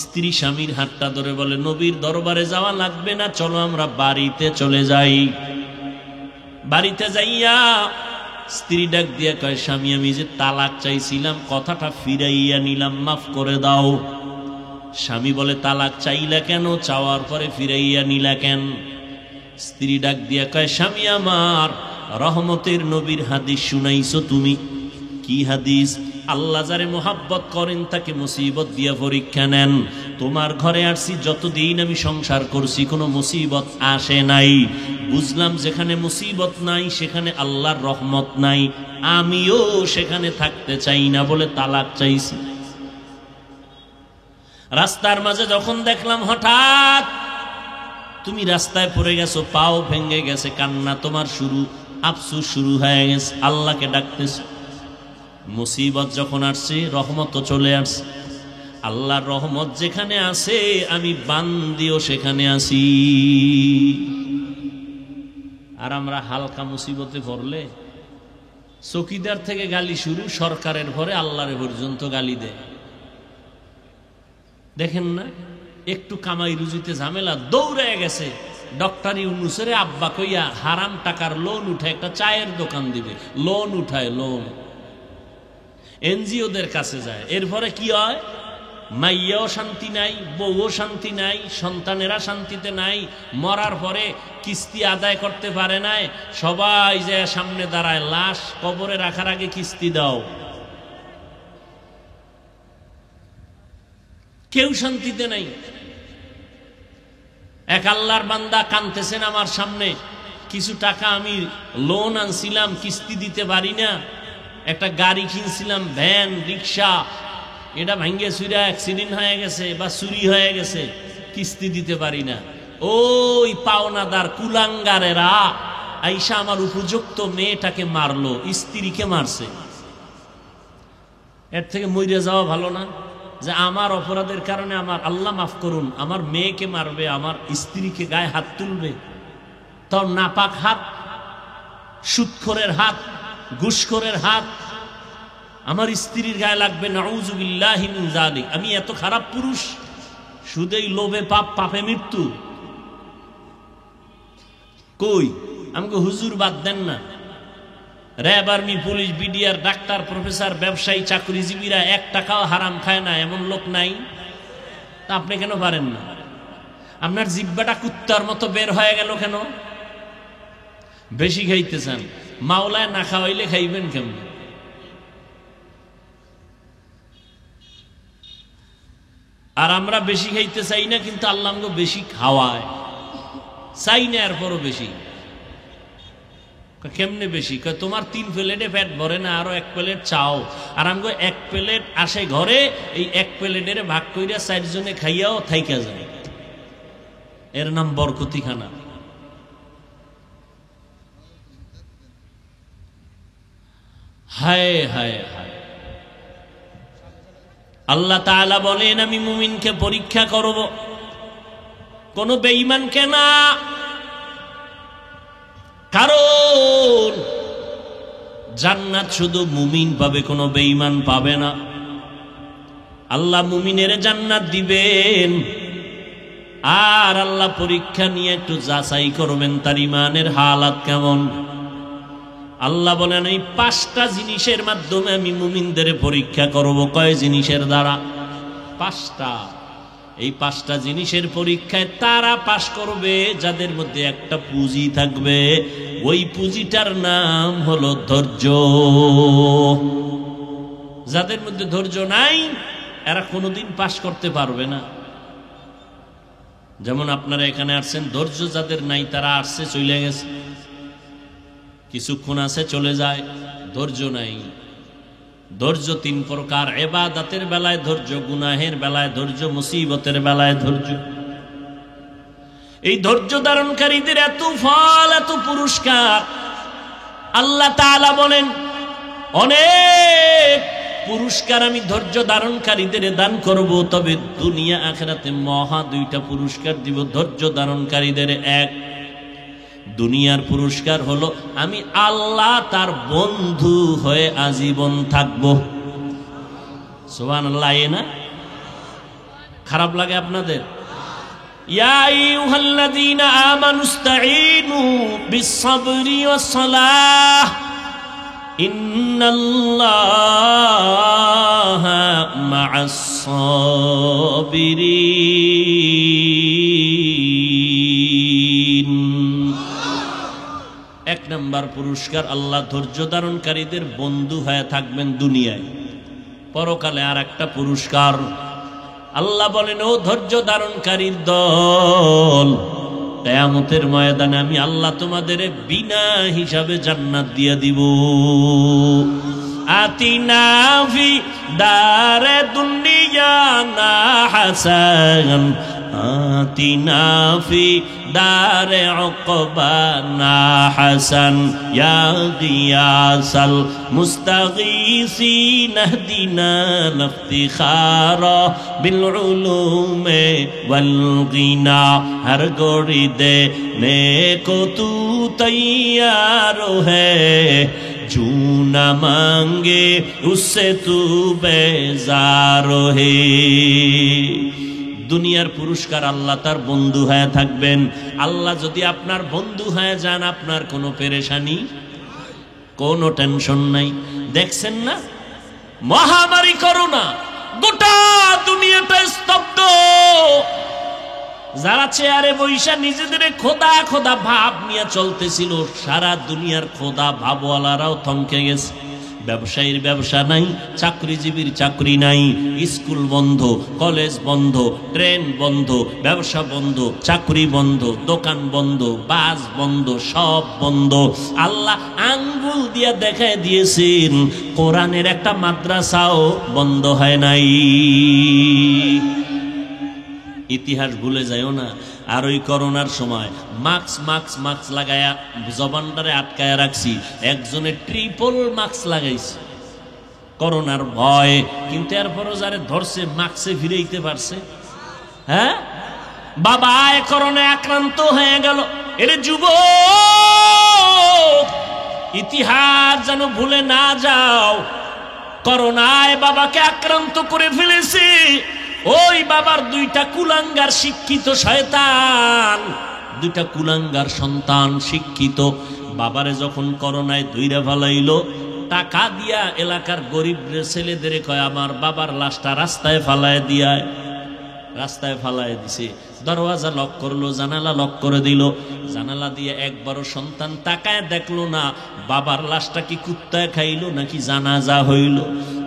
স্ত্রী স্বামীর হাতটা ধরে বলে, নবীর দরবারে যাওয়া লাগবে না, চলো আমরা বাড়িতে চলে যাই। বাড়িতে যাইয়া স্ত্রী ডাক দিয়া কয়, স্বামী আমি যে তালাক চাইছিলাম, কথাটা ফিরাইয়া নিলাম, মাফ করে দাও। স্বামী বলে, তালাক চাইলা কেন? চাওয়ার পরে ফিরাইয়া নিলা কেন? স্ত্রী ডাক দিয়া কয়, স্বামী আমার, রহমতের নবীর হাদিস শুনাইছো তুমি। কি হাদিস? আল্লাহ যারে মোহাব্বত করেন তাকে মুসিবত দিয়া পরীক্ষা নেন। তোমার ঘরে আসছি, যতদিন আমি সংসার করছি কোনো মুসিবত আসে নাই। বুঝলাম যেখানে মুসিবত নাই সেখানে আল্লাহর রহমত নাই, আমিও সেখানে থাকতে চাই না বলে তালাক চাইছি। রাস্তার মাঝে যখন দেখলাম হঠাৎ তুমি রাস্তায় পড়ে গেছো, পাও ভেঙে গেছে, কান্না তোমার শুরু, আফসোস শুরু হয়ে গেছে, আল্লাহকে ডাকতেছ। মুসিবত যখন আসছে রহমত তো চলে আসছে। আল্লাহর রহমত যেখানে আছে আমি বান্দিও সেখানে আছি। আর আমরা হালকা মুসিবতে পড়লে চৌকিদার থেকে গালি শুরু, সরকারের ঘরে আল্লাহর পর্যন্ত গালি দেয়। দেখেন না, একটু কামাই রুজিতে ঝামেলা, দৌড়ে গেছে ডক্টর ইউনূসের আব্বা কইয়া হারাম টাকার লোন উঠায় একটা চায়ের দোকান দিবে, লোন উঠায়, লোন এনজিওদের কাছে যায়। এরপরে কি হয়? মাইয়াও শান্তি নাই, বউও শান্তি নাই, সন্তানেরা শান্তিতে নাই। মরার পরে কিস্তি আদায় করতে পারে নাই, সবাই যে সামনে দাঁড়ায়, লাশ কবরে রাখার আগে কিস্তি দাও। কেউ শান্তিতে নাই। এক আল্লাহর বান্দা কাঁদতেছেন আমার সামনে, কিছু টাকা আমি লোন আনছিলাম, কিস্তি দিতে পারি না। একটা গাড়ি কিনছিলাম, ভ্যান রিক্সা, এটা ভাঙ্গে চুরা অ্যাক্সিডেন্ট হয়ে গেছে বা চুরি হয়ে গেছে, কিস্তি দিতে পারি না। ওই পাওনাদার কুলাঙ্গারেরা আইসা আমার উপযুক্ত মেয়েটাকে মারলো, স্ত্রীকে মারছে। এর থেকে মইরে যাওয়া ভালো না? যে আমার অপরাধের কারণে আমার আল্লাহ মাফ করুন, আমার মেয়েকে মারবে, আমার স্ত্রীকে গায়ে হাত তুলবে, তাও নাপাক হাত। সুদখোরের হাত, ঘুষখোরের হাত আমার স্ত্রীর গায়ে লাগবে, নাউযুবিল্লাহি মিন যালিক। আমি এত খারাপ পুরুষ? সুদেই লোভে পাপ, পাপে মৃত্যু। কই আমাকে হুজুর বাদ দেন না, RAB, army, police, BDR, doctor, professor, ব্যবসায়ী, চাকরিজীবীরা 1 টাকাও হারাম খায় না, এমন লোক নাই? তা আপনি কেন পারেন না? আপনার জিহ্বাটা কুত্তার মতো বের হয়ে গেল কেন? বেশি খাইতে চান, মাওলায় না খাওয়াইলে খাইবেন কেমন? আর আমরা বেশি খাইতে চাই না, কিন্তু আল্লাহ আমাকে বেশি খাওয়ায়। চাই না এরপরও বেশি। কেমনে বেশি? তোমার 3 প্লেটে পেট ভরে না, আরো 1 প্লেট চাও। আর আমাকে 1 প্লেট আসে ঘরে, এই 1 প্লেটের ভাগ কইরা 4 জনে খাইয়াও থাইকা যায়। এর নাম বরকতি খানা। হায় হায় হায়। আল্লাহ তাআলা বলেন, আমি মুমিনকে পরীক্ষা করব, কোন বেঈমানকে না। কারণ জান্নাত শুধু মুমিন পাবে, কোনো বেঈমান পাবে না। আল্লাহ মুমিনের জান্নাত দিবেন, আর আল্লাহ পরীক্ষা নিয়ে একটু যাচাই করবেন তার ইমানের হালাত কেমন। আল্লাহ বলেন, এই 5টা জিনিসের মাধ্যমে আমি মুমিনদের পরীক্ষা করব। কয় জিনিসের দ্বারা? 5টা। এই 5টা জিনিসের পরীক্ষায় তারা পাশ করবে যাদের মধ্যে একটা পুঁজি থাকবে। ওই পুঁজিটার নাম হলো ধৈর্য। যাদের মধ্যে ধৈর্য নাই, এরা কোনোদিন পাশ করতে পারবে না। যেমন আপনারা এখানে আসছেন, ধৈর্য যাদের নাই তারা আসছে চলে গেছে, কিছুক্ষণ আছে চলে যায়, ধৈর্য নাই। ধৈর্য 3 প্রকার: ইবাদতের বেলায় ধৈর্য, গুনাহের বেলায় ধৈর্য, মুসিবতের বেলায় ধৈর্য। এই ধৈর্য ধারণকারীদের এত ফল, এত পুরস্কার। আল্লাহ তাআলা বলেন, অনেক পুরস্কার আমি ধৈর্য ধারণকারীদের দান করব, তবে দুনিয়া আখিরাতে মহা 2টা পুরস্কার দিব ধৈর্য ধারণকারীদের। 1, দুনিয়ার পুরস্কার হলো আমি আল্লাহ তার বন্ধু হয়ে আজীবন থাকব। সুবহানাল্লাহ। না খারাপ লাগে আপনাদের? ইয়া আইয়ুহাল্লাযীনা আমানুস্তাঈনু বিস-সাবরি ওয়াস-সালাহ ইন্নাল্লাহা মা'আস-সাবিরিন। 1 নম্বর পুরস্কার, আল্লাহ ধৈর্য ধারণকারীদের বন্ধু হয়ে থাকবেন দুনিয়ায়। পরকালে আর একটা পুরস্কার। আল্লাহ বলেন, ও ধৈর্য ধারণকারীর দল, কিয়ামতের ময়দানে আমি আল্লাহ তোমাদের বিনা হিসাবে জান্নাত দিয়ে দিব। আতিনা ফি দারে দুনিয়া না হাসান, আতিনা ফি দারে উকবানা হাসান, ইয়া গিয়াসাল মুস্তাগীসিন ইহদিনা লিফতিখারা বিল উলুমে ওয়াল গিনা। হর গোড়ি দে নেকো তু তৈয়ার হ্যায়, জু না মাঙ্গে উসসে তু বেজার হে। দুনিয়ার পুরস্কার, আল্লাহ তার বন্ধু হয়ে থাকবেন। আল্লাহ যদি আপনার বন্ধু হয়ে যান, আপনার কোনো পেরেশানি, কোনো টেনশন নাই। দেখছেন না মহামারী করোনা, গোটা দুনিয়াটা স্তব্ধ। যারা চেয়ারে বৈশা নিজেদের খোদা খোদা ভাব নিয়ে চলতেছিল, সারা দুনিয়ার খোদা ভাবওয়ালারাও থমকে গেছে। ব্যবসায়ীর ব্যবসা নাই, চাকরিজীবীর চাকরি নাই, স্কুল বন্ধ, কলেজ বন্ধ, ট্রেন বন্ধ, ব্যবসা বন্ধ, চাকরি বন্ধ, দোকান বন্ধ, বাস বন্ধ, সব বন্ধ। আল্লাহ আঙ্গুল দিয়ে দেখায় দিয়েছেন, কোরআনের একটা মাদ্রাসাও বন্ধ হয় নাই। ইতিহাস ভুলে যায়ও না। আর ওই করোনার সময় মাস্ক লাগায়া জবানটারে আটকায়া রাখছি, একজনে ট্রিপল মাস্ক লাগাইছে করোনার ভয়, কিন্তু এরপরও যারে ধরছে মাস্কে ফিরাইতে পারছে। হ্যাঁ বাবা, করোনা আক্রান্ত হয়ে গেল, এর যুবক ইতিহাস যেন ভুলে না যাও। করোনায় বাবাকে আক্রান্ত করে ফেলেছে, ওই বাবার দুইটা কুলাঙ্গার শিক্ষিত শয়তান, দুইটা কুলাঙ্গার সন্তান শিক্ষিত বাবারে যখন করোনায় ধইরা ফেলাইলো, টাকা দিয়া এলাকার গরিব ছেলেদের কয় আমার বাবার লাশটা রাস্তায় ফালায় দিয়ায়, রাস্তায় ফালায় দিছে। দরওয়াজা লক করলো, জানালা লক করে দিল। জানালা দিয়ে একবারও সন্তান তাকায় দেখলো না বাবার লাশটা কি কুত্তায় খাইলো নাকি জানাজা হইল।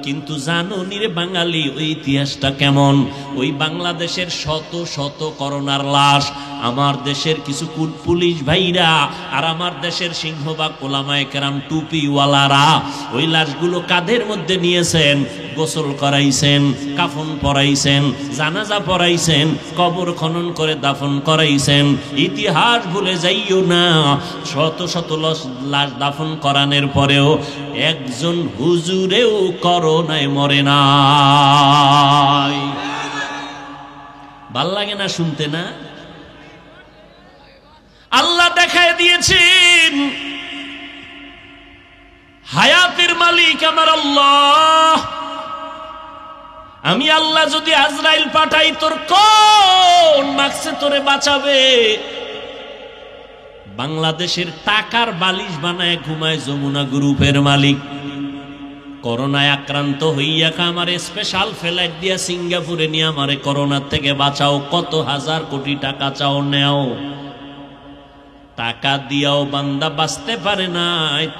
কিন্তু জানো নিরে বাঙালি, ওই ইতিহাসটা কেমন? ওই বাংলাদেশের শত শত করোনার লাশ আমার দেশের কিছু পুলিশ ভাইরা আর আমার দেশের সিংহবাগ ওলামায়ে কেরাম টুপিওয়ালারা ওই লাশগুলো কাঁধের মধ্যে নিয়েছেন, গোসল করাইছেন, কাফন পরাইছেন, জানাজা পরাইছেন, কবর খনন করে দাফন করাইছেন। ইতিহাস ভুলে যাইও না, শত শত লাশ দাফন করানোর পরেও একজন হুজুরেও করোনায় মরে নাই। ভাল লাগে না শুনতে না? আল্লাহ দেখায় দিয়েছেন হায়াতের মালিক আমার আল্লাহ। আমি আল্লাহ যদি আজরাইল পাঠাই, তোর কোন মাকসে তোরে বাঁচাবে? বাংলাদেশের টাকার বালিশ বানায় ঘুমায় যমুনা গ্রুপের মালিক। করোনায় আক্রান্ত হইয়া আমার স্পেশাল ফ্লাইট দিয়া সিঙ্গাপুরে নিয়ে আমারে করোনার থেকে বাঁচাও, কত হাজার কোটি টাকা চাও নেও, টাকা দিয়াও বান্দা বাঁচতে পারে না।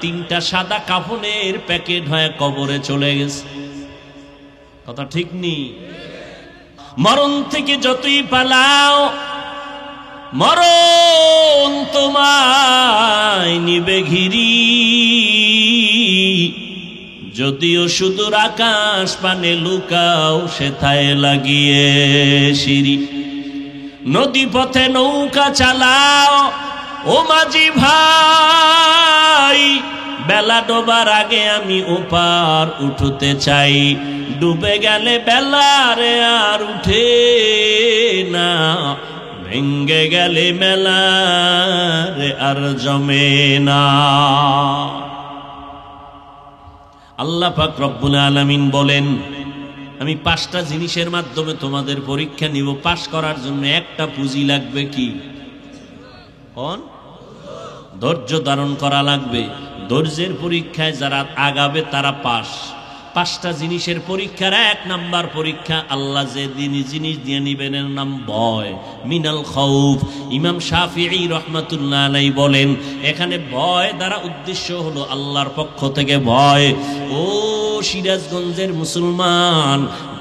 তিনটা সাদা কাফনের প্যাকেট হয়ে কবরে চলে গেছে। কথা ঠিক নি? মরণ থেকে যতই পালাও, মরণ তোমায় নিবে ঘিরি। যদিও সুদূর আকাশ পানে লুকাও, সেথায় লাগিয়ে সিঁড়ি। নদী পথে নৌকা চালাও ও মাঝি ভাই, বেলা ডোবার আগে আমি ওপার উঠতে চাই। ডুবে গেলে বেলারে আর উঠে না, ভেঙ্গে গেলে মেলারে আর জমে না। আল্লাহ পাক রব্বুল আলামিন বলেন, আমি 5টা জিনিসের মাধ্যমে তোমাদের পরীক্ষা নিব। পাশ করার জন্য একটা পুঁজি লাগবে, কি? কোন? ধৈর্য ধারণ করা লাগবে। ধৈর্যের পরীক্ষায় যারা আগাবে তারা পাস। 5টা জিনিসের পরীক্ষার 1 নাম্বার পরীক্ষা আল্লাহ যে জিনিস দিয়ে নিবেন এর নাম ভয়, মিনাল খাউফ। ইমাম শাফিঈ রাহমাতুল্লাহ আলাইহি বলেন, এখানে ভয় দ্বারা উদ্দেশ্য হলো আল্লাহর পক্ষ থেকে ভয়। ও সিরাজগঞ্জের মুসলমান,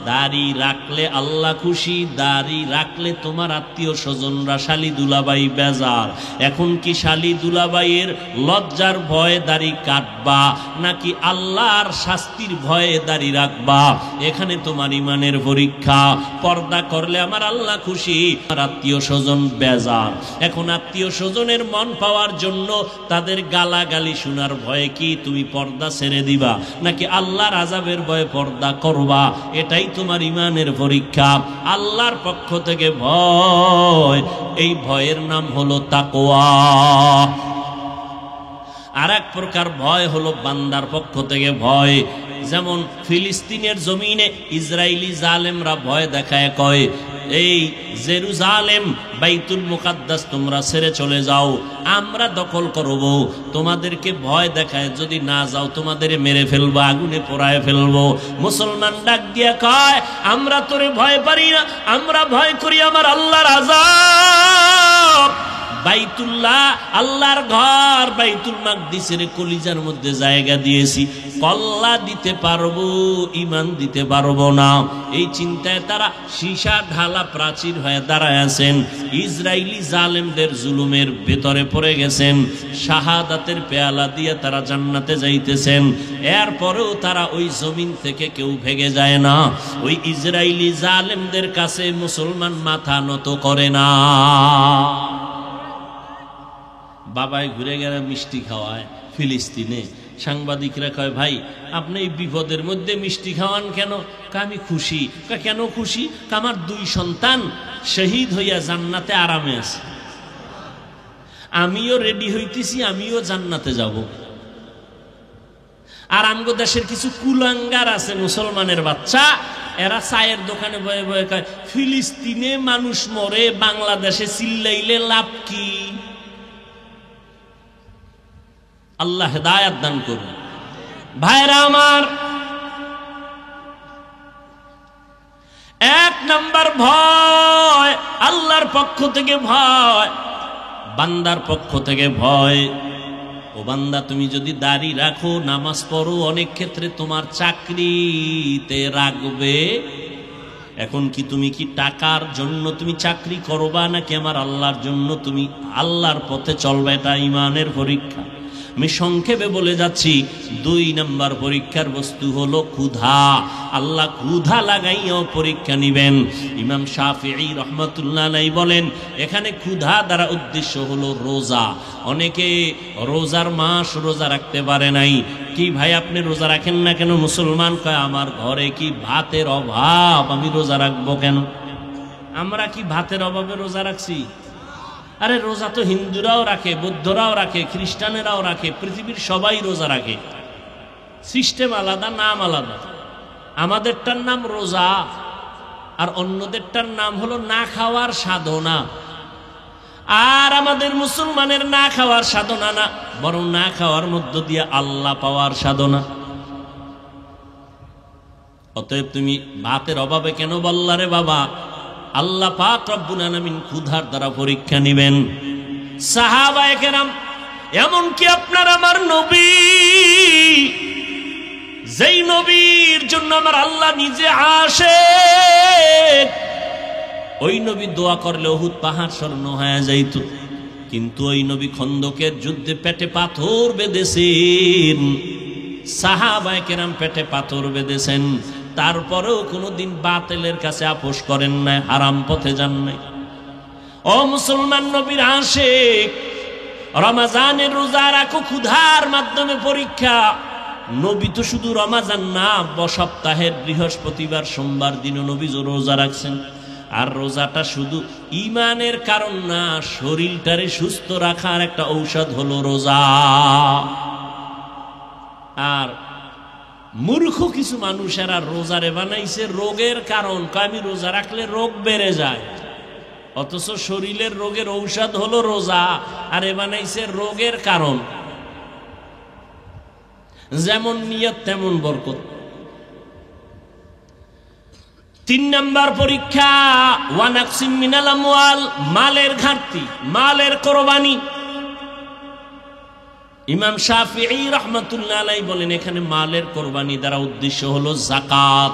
দাড়ি রাখলে আল্লাহ খুশি, দাড়ি রাখলে তোমার আত্মীয় স্বজনরা শালি দুলাবাই বেজার। এখন কি শালি দুলাবাইয়ের লজ্জার ভয়ে দাড়ি কাটবা নাকি আল্লাহর শাস্তির ভয়ে দাড়ি রাখবা? এখানে তোমার ইমানের পরীক্ষা। পর্দা করলে আমার আল্লাহ খুশি, আর আত্মীয় স্বজন বেজার। এখন আত্মীয় স্বজনের মন পাওয়ার জন্য তাদের গালাগালি শোনার ভয়ে কি তুমি পর্দা ছেড়ে দিবা নাকি আল্লাহর আযাবের ভয়ে পর্দা করবা? এটাই তোমার ইমানের পরীক্ষা। আল্লাহর পক্ষ থেকে ভয়, এই ভয়ের নাম হলো তাকওয়া। আর এক প্রকার ভয় হলো বান্দার পক্ষ থেকে ভয়। যেমন ফিলিস্তিনের জমিনে ইসরায়েলি জালেমরা ভয় দেখায়, কয় এই জেরুজালেম বাইতুল মুকাদ্দাস তোমরা ছেড়ে চলে যাও, আমরা দখল করব। তোমাদেরকে ভয় দেখায় যদি না যাও তোমাদের মেরে ফেলবো, আগুনে পোড়ায় ফেলবো। মুসলমান ডাক দিয়া কয়, আমরা তোরে ভয় পারি না, আমরা ভয় করি আমার আল্লাহর আযাব। বাইতুল্লাহ আল্লাহর ঘর, বাইতুল মাকদিসের কলিজার মধ্যে জায়গা দিয়েছি, কল্লা দিতে পারবো, ইমান দিতে পারবো না। এই চিন্তায় তারা সীসা ঢালা প্রাচীর হয়ে দাঁড়ায় আছেন। ইসরায়েলি জালেমদের জুলুমের ভেতরে পড়ে গেছেন। শাহাদাতের পেয়ালা দিয়ে তারা জান্নাতে যাইতেছেন। এরপরেও তারা ওই জমিন থেকে কেউ ভেগে যায় না। ওই ইসরায়েলি জালেমদের কাছে মুসলমান মাথা নত করে না। বাবাই ঘুরে গেলে মিষ্টি খাওয়ায় ফিলিস্তিনে। সাংবাদিকরা কয়, ভাই আপনি এই বিপদের মধ্যে মিষ্টি খাওয়ান কেন? আমি খুশি। কেন খুশি? আমার 2 সন্তান শহীদ হইয়া জান্নাতে আরামে আছে, আমিও রেডি হইতেছি, আমিও জান্নাতে যাব। আর আমগো দেশের কিছু কুলাঙ্গার আছে মুসলমানের বাচ্চা, এরা চায়ের দোকানে বয়ে বয়ে কয় ফিলিস্তিনে মানুষ মরে, বাংলাদেশে চিল্লাইলে লাভ কি? আল্লাহ হেদায়াত দান করুন। ভাইরা আমার, এক নাম্বার ভয় আল্লাহর পক্ষ থেকে ভয়, বান্দার পক্ষ থেকে ভয়। ও বান্দা, তুমি যদি দাড়ি রাখো, নামাজ পড়ো, অনেক ক্ষেত্রে তোমার চাকরিতে রাখবে। এখন কি তুমি কি টাকার জন্য তুমি চাকরি করবা, নাকি আমার আল্লাহর জন্য তুমি আল্লাহর পথে চলবে? এটা ইমানের পরীক্ষা। আমি সংক্ষেপে বলে যাচ্ছি, 2 নাম্বার পরীক্ষার বস্তু হলো ক্ষুধা। আল্লাহ ক্ষুধা লাগাইয়াও পরীক্ষা নিবেন। ইমাম শাফিঈ রহমাতুল্লাহ আলাইহি বলেন, এখানে ক্ষুধা দ্বারা উদ্দেশ্য হলো রোজা। অনেকে রোজার মাস রোজা রাখতে পারে নাই। কি ভাই আপনি রোজা রাখেন না কেন? মুসলমান কয়, আমার ঘরে কি ভাতের অভাব, আমি রোজা রাখবো কেন? আমরা কি ভাতের অভাবে রোজা রাখছি? আরে রোজা তো হিন্দুরাও রাখে, বৌদ্ধরাও রাখে, খ্রিস্টানেরাও রাখে, পৃথিবীর সবাই রোজা রাখে। সিস্টেম আলাদা, নাম আলাদা। আমাদেরটার নাম রোজা, আর অন্যদেরটার নাম হলো না খাওয়ার সাধনা। আর আমাদের মুসলমানের না খাওয়ার সাধনা না, বরং না খাওয়ার মধ্য দিয়ে আল্লাহ পাওয়ার সাধনা। অতএব তুমি ভাতের অভাবে কেন বললা রে বাবা? আল্লাহ পাক রব্বুল আলামিন ক্ষুধার দ্বারা পরীক্ষা নিবেন। সাহাবায়ে কেরাম, এমনকি আপনার আমার নবী, যেই নবীর জন্য আমার আল্লাহ নিজে আসে, ওই নবী দোয়া করলে উহুদ পাহাড় স্বর্ণ হয়ে যাইত। কিন্তু ওই নবী খন্দকের যুদ্ধে পেটে পাথর বেঁধেছেন। সাহাবায়ে কেরাম পেটে পাথর বেঁধেছেন, তারপরেও কোনোদিন বাতিলের কাছে আপোষ করেন নাই, হারাম পথে যান নাই। ও মুসলমান নবীর আশিক, রমজানের রোজা রাখো ক্ষুধার মাধ্যমে পরীক্ষা। নবী তো শুধু রমজান না, সপ্তাহের বৃহস্পতিবার সোমবার দিনও নবী রোজা রাখছেন। আর রোজাটা শুধু ইমানের কারণ না, শরীরটারে সুস্থ রাখার একটা ঔষধ হলো রোজা। আর মূর্খ কিছু মানুষেরা রোজারে বানাইছে রোগের কারণ, আমি রোজা রাখলে রোগ বেড়ে যায়, অথচ শরীরের রোগের ঔষধ হলো রোজা, আর এ বানাইছে রোগের কারণ। যেমন নিয়ত তেমন বরকত। 3 নাম্বার পরীক্ষা, ওয়ানাকসিম মিনাল আমওয়াল, মালের ঘাটতি, মালের কোরবানি। ইমাম শাফিঈ রহমাতুল্লাহ আলাইহি বলেন, এখানে মালের কোরবানি দ্বারা উদ্দেশ্য হলো যাকাত।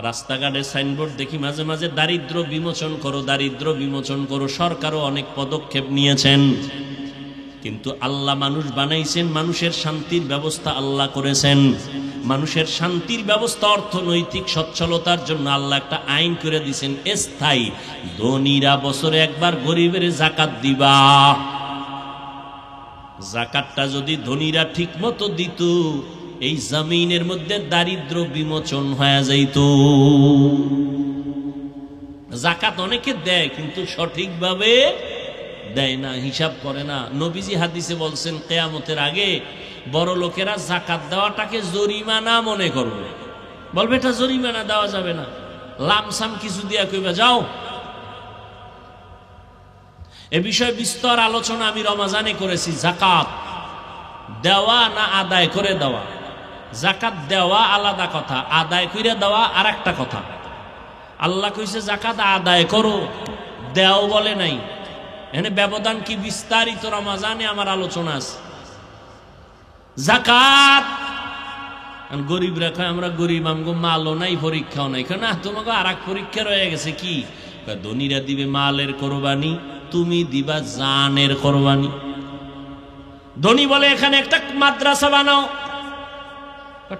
রাস্তাঘাটে সাইনবোর্ড দেখি মাঝে মাঝে, দারিদ্র বিমোচন করো, দারিদ্র বিমোচন করো। সরকারও অনেক পদক্ষেপ নিয়েছেন, কিন্তু আল্লাহ মানুষ বানাইছেন, মানুষের শান্তির ব্যবস্থা আল্লাহ করেছেন। মানুষের শান্তির ব্যবস্থা, অর্থনৈতিক সচ্ছলতার জন্য আল্লাহ একটা আইন করে দিয়েছেন স্থায়ী। ধনীরা বছরে একবার গরিবের যাকাত দিবা। যাকাতটা যদি ধনীরা ঠিক মতো দিত, এই জমিনের মধ্যে দারিদ্র বিমোচন হয়ে যাইত। যাকাত অনেকে দেয়, কিন্তু সঠিকভাবে দেয় না, হিসাব করে না। নবীজি হাদিসে বলছেন, কিয়ামতের আগে বড় লোকেরা যাকাত দেওয়াটাকে জরিমানা মনে করবে, বলবে এটা জরিমানা, দেওয়া যাবে না। লামসাম কিছু দিয়া কইবা যাও। এ বিষয়ে বিস্তর আলোচনা আমি রমজানে করেছি। যাকাত দেওয়া না আদায় করে দেওয়া। যাকাত দেওয়া আলাদা কথা, আদায় করে দেওয়া আর একটা কথা। আল্লাহ কইছে যাকাত আদায় করো, দেও বলে নাই। এখানে ব্যবধান কি বিস্তারিত রমজানে আমার আলোচনা আছে। যাকাত, গরিব রেখা, আমরা গরিব, আমগো মালও নাই, পরীক্ষাও নাই। না, তোমাকে আর এক পরীক্ষা রয়ে গেছে। কি? ধনীরা দিবে মালের কোরবানি, তুমি দিবা জানের কোরবানি। ধনী বলে এখানে একটা মাদ্রাসা বানাও,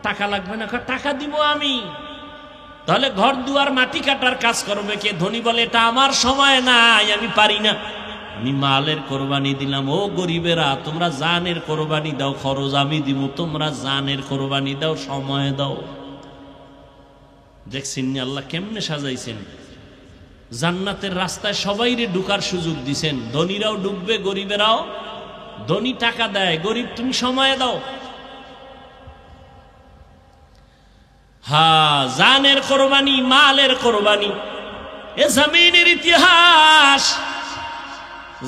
টাকা লাগবে না। টাকা দিব আমি। তাহলে ঘর দুয়ার মাটি কাটার কাজ করবে কে? ধনী বলে এটা আমার সময় নাই, আমি পারি না, আমি মালের কোরবানি দিলাম। ও গরিবেরা, তোমরা জানের কোরবানি দাও, খরচ আমি দিব, তোমরা জানের কোরবানি দাও, সময় দাও। দেখছেন আল্লাহ কেমনে সাজাইছেন। জান্নাতের রাস্তায় সবাইরে ঢুকার সুযোগ দিছেন। ধনীরাও ঢুকবে, গরিবেরাও। ধনী টাকা দেয়, গরিব তুমি সময় দাও। জানের কোরবানি, মালের কোরবানি, এ জমিনের ইতিহাস।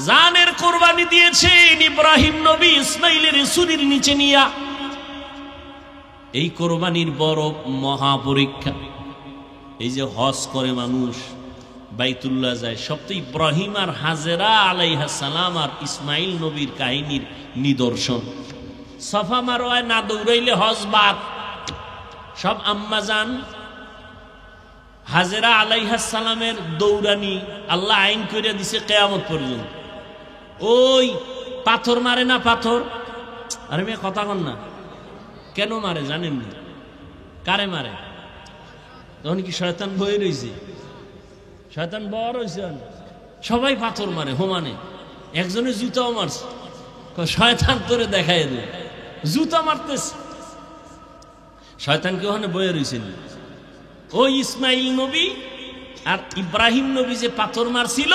জানের কোরবানি দিয়েছেন ইব্রাহিম নবী ইসমাইলের ছুরির নিচে নিয়া। এই কোরবানির বড় মহা পরীক্ষা। এই যে হজ করে মানুষ, বাইতুল্লাহ যায়, সব তো ইব্রাহিম আর হাজেরা আলাইহিস সালাম আর ইসমাইল নবীর কাহিনীর নিদর্শন। সাফা মারওয়ায় না দৌড়াইলে হজ বাদ। সব আম্মাজান হাজেরা আলাইহিস সালামের দৌড়ানি আল্লাহ আইন করে দিছে কিয়ামত পর্যন্ত। ওই পাথর মারে না, পাথর, আরে মেয়ে কথা কন না, কেন মারে জানেন না? কারে মারে? তখন কি শয়তান বই রয়েছে? শয়তান বড় হয়েছে, সবাই পাথর মারে হোমানে। একজনের জুতাও মারছে, শয়তান তোরে দেখাই দে, জুতা মারতেছে। শয়তানকে ওখানে বয়ে রয়েছেন। ওই ইসমাইল নবী আর ইব্রাহিম নবী যে পাথর মারছিল,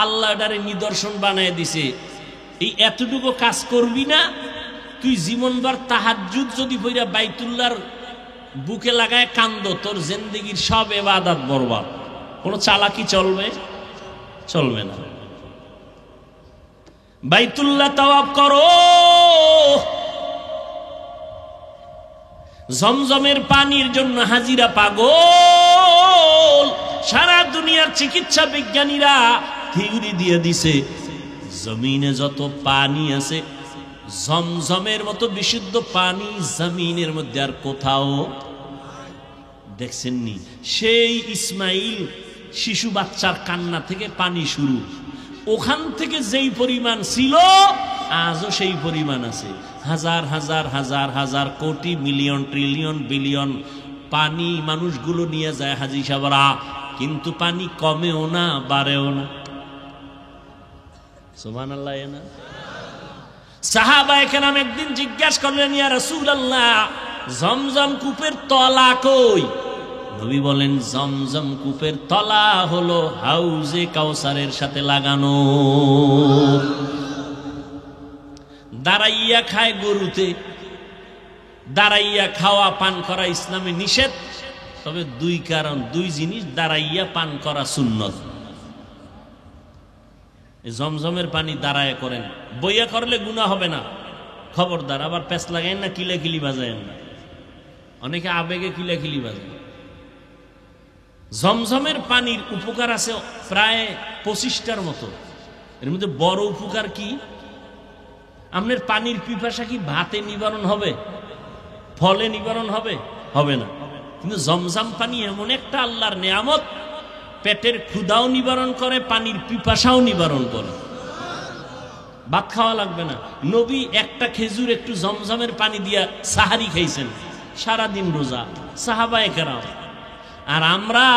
আল্লাহ এটারে নিদর্শন বানায় দিছে। এই এতটুকু কাজ করবি না, তুই জীবনভর তাহাজ্জুদ যদি পইরা বাইতুল্লাহর বুকে লাগায় কান্দ, তোর জিন্দেগির সব ইবাদত বরবাদ। কোনো চালাকি চলবে? চলবে না। বাইতুল্লাহ তাওয়াফ করো, জমজমের পানির জন্য হাজিরা পাগল। সারা দুনিয়ার চিকিৎসা বিজ্ঞানীরা থিওরি দিয়ে দিছে, জমিনে যত পানি আছে জমজমের মতো বিশুদ্ধ পানি জমিনের মধ্যে আর কোথাও দেখছেননি। সেই ইসমাইল শিশু বাচ্চার কান্না থেকে পানি শুরু, ওখান থেকে যেই পরিমাণ ছিল আজও সেই পরিমাণ আছে। হাজার হাজার হাজার হাজার কোটি মিলিয়ন ট্রিলিয়ন বিলিয়ন পানি মানুষগুলো নিয়ে যায় হাজি সাহেবরা, কিন্তু পানি কমেও না বাড়েও না। সুবহানাল্লাহ। না সাহাবায়ে কেরাম একদিন জিজ্ঞাসা করলেন, ইয়া রাসূলুল্লাহ, জমজম কূপের তলা কই? নবী বলেন, জমজম কূপের তলা হলো হাউজে কাউসারের সাথে লাগানো। দাঁড়াইয়া খায় গরুতে, দাঁড়াইয়া খাওয়া পান করা ইসলামে নিষেধ। তবে দুই জিনিস দাঁড়াইয়া পান করা সুন্নত। জমজমের পানি দাঁড়ায় করেন, বইয়া করলে গুনাহ হবে না, খবরদার। আবার প্যাঁচ লাগাইন না, কিলাকিলি বাজায়েন না। অনেকে আবেগে কিলাকিলি বাজায়। জমজমের পানির উপকার আছে প্রায় 25টার মতো। এর মধ্যে বড় উপকার কি? আপনার পানির পিপাসা কি ভাতে নিবারণ হবে? ফলে নিবারণ হবে? হবে না। কিন্তু জমজম পানি এমন একটা আল্লাহর নেয়ামত, পেটের ক্ষুধাও নিবারণ করে, পানির পিপাসাও নিবারণ করে। ভাত খাওয়া লাগবে না। নবী একটা খেজুর একটু জমজমের পানি দিয়া সাহারি খাইছেন, সারাদিন রোজা সাহাবায়ে কেরাম। আর আমরা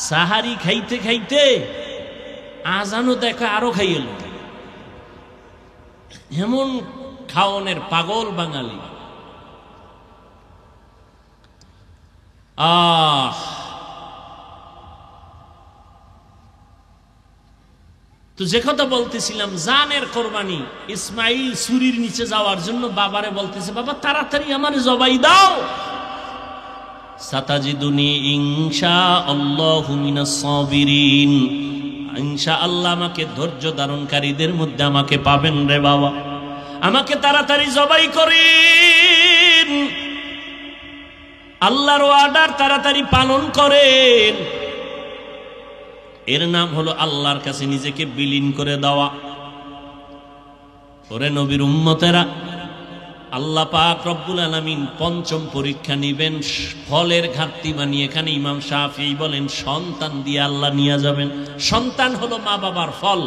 সাহারি খাইতে খাইতে আজানও দেখা আরো খাইল। এমন খাওয়ানোর পাগল বাঙালি। তো যে কথা বলতেছিলাম, জানের কোরবানি। ইসমাইল ছুরির নিচে যাওয়ার জন্য বাবারে বলতেছে, বাবা তাড়াতাড়ি আমার জবাই দাও। সাতাজিদুনি ইনশাআল্লাহু মিনাস সাবিরিন, ইনশাআল্লাহ আমাকে ধৈর্য ধারণকারীদের মধ্যে আমাকে পাবেন রে বাবা। আমাকে তাড়াতাড়ি জবাই করেন, আল্লাহর অর্ডার তাড়াতাড়ি পালন করেন। এর নাম হলো আল্লাহর কাছে নিজেকে বিলীন করে দেওয়া। ওরে নবীর উম্মতেরা, আল্লাহ পাক রব্বুল আলামিন পঞ্চম পরীক্ষা নিবেন ফলের ঘাটতি বানিয়ে। এখানে ইমাম শাফিঈ বলেন সন্তান দিয়ে আল্লাহ নিয়ে যাবেন। সন্তান হলো মা বাবার ফল।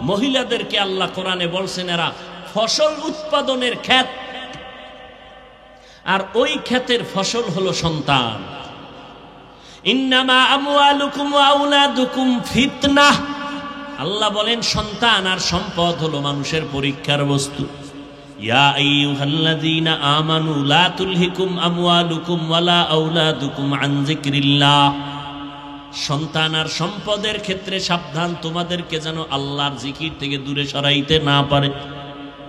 মহিলাদেরকে আল্লাহ কোরআনে বলছেন এরা ফসল উৎপাদনের ক্ষেত, আর ওই ক্ষেতের ফসল হলো সন্তান। ইন্নামা আমওয়ালুকুম ওয়া আওলাদুকুম ফিতনাহ, আল্লাহ বলেন সন্তান আর সম্পদ হলো মানুষের পরীক্ষার বস্তু। ইয়া আইয়ুহাল্লাযীনা আমানু লা তুলহিকুম আমওয়ালুকুম ওয়ালা আওলাদুকুম আন যিকরিল্লাহ, সন্তান আর সম্পদের ক্ষেত্রে সাবধান, তোমাদেরকে যেন আল্লাহর জিকির থেকে দূরে সরাইতে না পারে।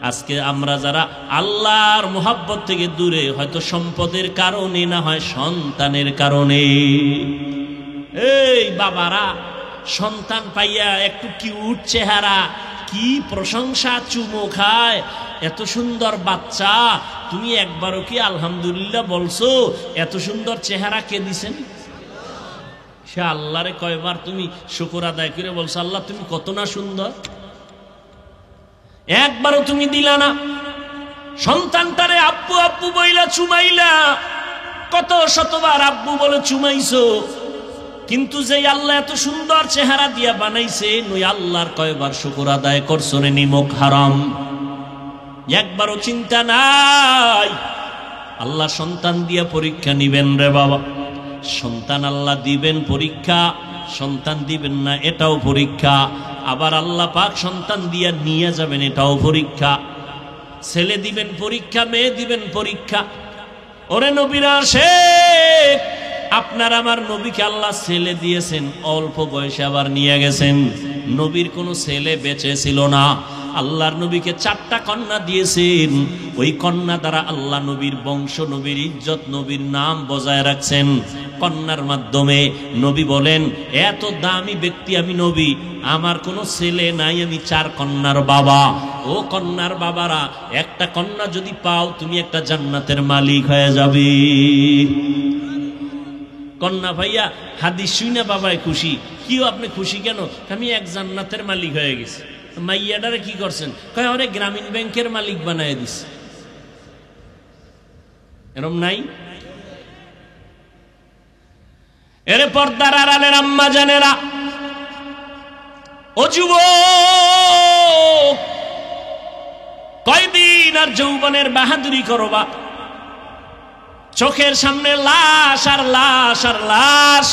আজকে আমরা যারা আল্লাহর মোহাব্বত থেকে দূরে, হয়তো সম্পদের কারণে, না হয় সন্তানের কারণে। এই বাবারা, সন্তান পাইয়া একটু কিউট চেহারা, কি প্রশংসা, চুমো খায়, এত সুন্দর বাচ্চা, তুমি একবারও কি আলহামদুলিল্লাহ বলছো? এত সুন্দর চেহারা কে দিছেন? সে আল্লাহরে কয়বার তুমি শুকর আদায় করে বলছো, আল্লাহ তুমি কত না সুন্দর? একবারও তুমি দিলা না। সন্তানটারে আব্বু আব্বু বইলা চুমাইলা, কত শতবার আব্বু বলে চুমাইছো, কিন্তু যে আল্লাহ এত সুন্দর চেহারা দিয়া বানাইছে, নই আল্লাহর কয়বার শুকর আদায় করছো রে নিমক হারাম? একবারও চিন্তা নাই। আল্লাহ সন্তান দিয়া পরীক্ষা নিবেন রে বাবা। সন্তান আল্লাহ দিবেন পরীক্ষা, সন্তান দিবেন না এটাও পরীক্ষা। আবার আল্লাহ পাক সন্তান দিয়া নিয়ে যাবেন, এটাও পরীক্ষা। ছেলে দিবেন পরীক্ষা, মেয়ে দিবেন পরীক্ষা। ওরে নবীরা শেখ, আপনার আমার নবীকে আল্লাহ ছেলে দিয়েছেন, অল্প বয়সে আবার নিয়ে গেছেন। নবীর কোনো ছেলে বেঁচে ছিল না, আল্লাহর নবীকে 4টা কন্যা দিয়েছেন। ওই কন্যা দ্বারা আল্লাহ নবীর বংশ, নবীর ইজ্জত, নবীর নাম বজায় রাখছেন। কন্যার মাধ্যমে নবী বলেন, এত দামি ব্যক্তি আমি নবী, আমার কোনো ছেলে নাই, আমি 4 কন্যার বাবা। ও কন্যার বাবারা, একটা কন্যা যদি পাও, তুমি একটা জান্নাতের মালিক হয়ে যাবে। কন্যা ভাইয়া হাদিস শুনে বাবায় খুশি। কিও আপনি খুশি কেন? আমি এক জান্নাতের মালিক হয়ে গেছি। মাইয়াডারে কি করছেন? কয় ওরে গ্রামীণ ব্যাংকের মালিক বানায় দিস। এরম নাই? এরে পর্দার আড়ালের আম্মা জানেরা, ও যুবক, কয়দিন আর যৌবনের বাহাদুরি করবা? চোখের সামনে লাশ আর লাশ আর লাশ,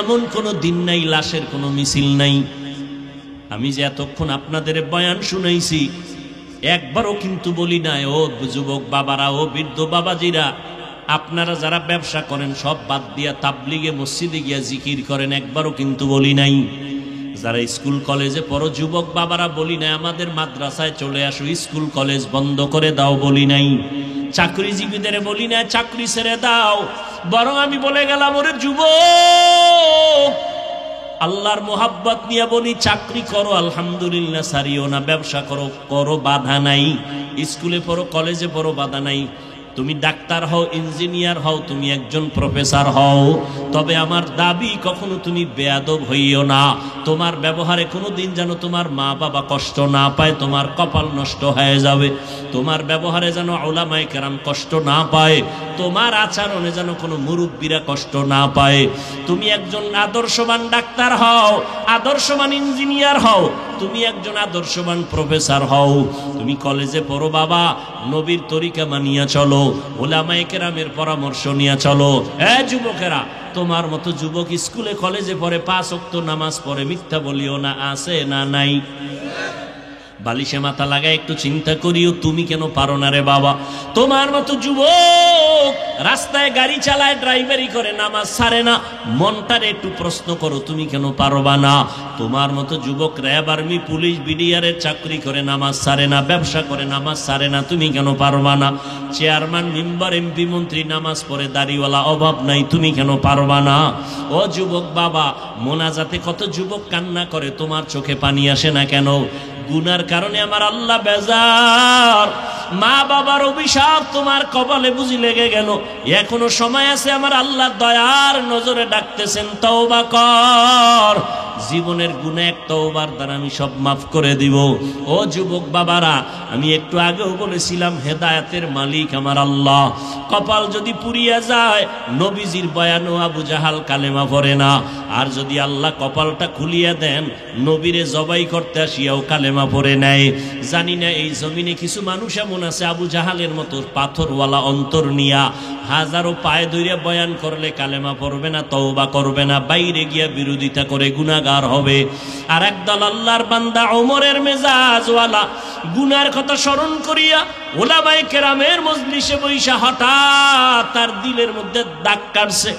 এমন কোনো দিন নাই লাশের কোনো মিছিল নাই। আমি যে এতক্ষণ আপনাদের বয়ান শুনাইছি, একবারও কিন্তু বলি নাই ও যুবক বাবারা, ও বৃদ্ধ বাবাজিরা, আপনারা যারা ব্যবসা করেন সব বাদ দিয়া তাবলিগে মসজিদে গিয়া জিকির করেন, একবারও কিন্তু বলি নাই। যারা স্কুল কলেজে পড়ো যুবক বাবারা, বলি নাই আমাদের মাদ্রাসায় চলে আসো, স্কুল কলেজ বন্ধ করে দাও, বলি নাই। চাকরিজীবীদের বলি না চাকরি ছেড়ে দাও, বরং আমি বলে গেলাম, ওরে যুবক, আল্লাহর মোহাব্বত নিয়ে বলি, চাকরি করো আলহামদুলিল্লাহ, সারিও না। ব্যবসা করো, করো, বাধা নাই। স্কুলে পড়ো, কলেজে পড়ো, বাধা নাই। তুমি ডাক্তার হও, ইঞ্জিনিয়ার হও, তুমি একজন প্রফেসর হও, তবে আমার দাবি কখনো তুমি বেয়াদব হইও না। তোমার ব্যবহারে কোনো দিন যেন তোমার মা বাবা কষ্ট না পায়, তোমার কপাল নষ্ট হয়ে যাবে। তোমার ব্যবহারে যেন উলামায়ে কেরাম কষ্ট না পায়, তোমার আচরণে যেন কোনো মুরব্বীরা কষ্ট না পায়। তুমি একজন আদর্শবান ডাক্তার হও, আদর্শবান ইঞ্জিনিয়ার হও, তুমি একজন আদর্শবান প্রফেসর হও। তুমি কলেজে পড়ো বাবা, নবীর তরিকা মানিয়া চলো, উলামায়ে কেরামের পরামর্শ নিয়ে চলো। যুবকেরা, তোমার মতো যুবক স্কুলে কলেজে পড়ে, 5 ওয়াক্ত নামাজ পড়ে, মিথ্যা বলিও না, আছে না নাই? বালিশে মাথা লাগায় একটু চিন্তা করিও, তুমি কেন পারো না রে বাবা? তোমার মতো যুবক রাস্তায় গাড়ি চালায়, ড্রাইভারি করে, নামাজ ছাড়ে না, মনটারে একটু প্রশ্ন করো, তুমি কেন পারবা না? তোমার মতো যুবক র্যাব, আর্মি, পুলিশ, বিডিআরের চাকরি করে, নামাজ ছাড়ে না, ব্যবসা করে, নামাজ ছাড়ে না, তুমি কেন পারবা না? চেয়ারম্যান, মেম্বার, এমপি, মন্ত্রী নামাজ পড়ে, দাড়িওয়ালা, অভাব নাই, তুমি কেন পারবা না? ও যুবক বাবা, মোনাজাতে কত যুবক কান্না করে, তোমার চোখে পানি আসে না কেন? গুনার কারণে আমার আল্লাহ বেজার, মা বাবার অভিশাপ তোমার কপালে বুঝি লেগে গেল। এখনো সময় আছে, আমার আল্লাহ দয়ার নজরে ডাকতেছেন, তওবা কর। জীবনের গুনাহ এক তওবার দ্বারা আমি সব মাফ করে দিব। ও যুবক বাবারা, আমি একটু আগেও বলেছিলাম, হেদায়েতের মালিক আমার আল্লাহ। কপাল যদি পুড়িয়া যায়, নবীজির বয়ানও আবু জাহাল কালেমা পড়ে না। আর যদি আল্লাহ কপালটা খুলিয়া দেন, নবীরে জবাই করতে আসিয়াও কালেমা পড়ে নেয়। জানি না এই জমিনে কিছু মানুষ এমন আছে, আবু জাহালের মতো পাথরওয়ালা অন্তর নিয়া হাজারো পায়ে ধরে বয়ান করলে কালেমা পড়বে না, তওবা করবে না, বাইরে গিয়া বিরোধিতা করে গুনাহগার হবে। আর একদল আল্লাহর বান্দা ওমরের মেজাজওয়ালা, গুনার কথা স্মরণ করিয়া উলামায়ে কেরামের মজলিসে বইসা হঠাৎ তার দিলের মধ্যে দাগ কাটছে।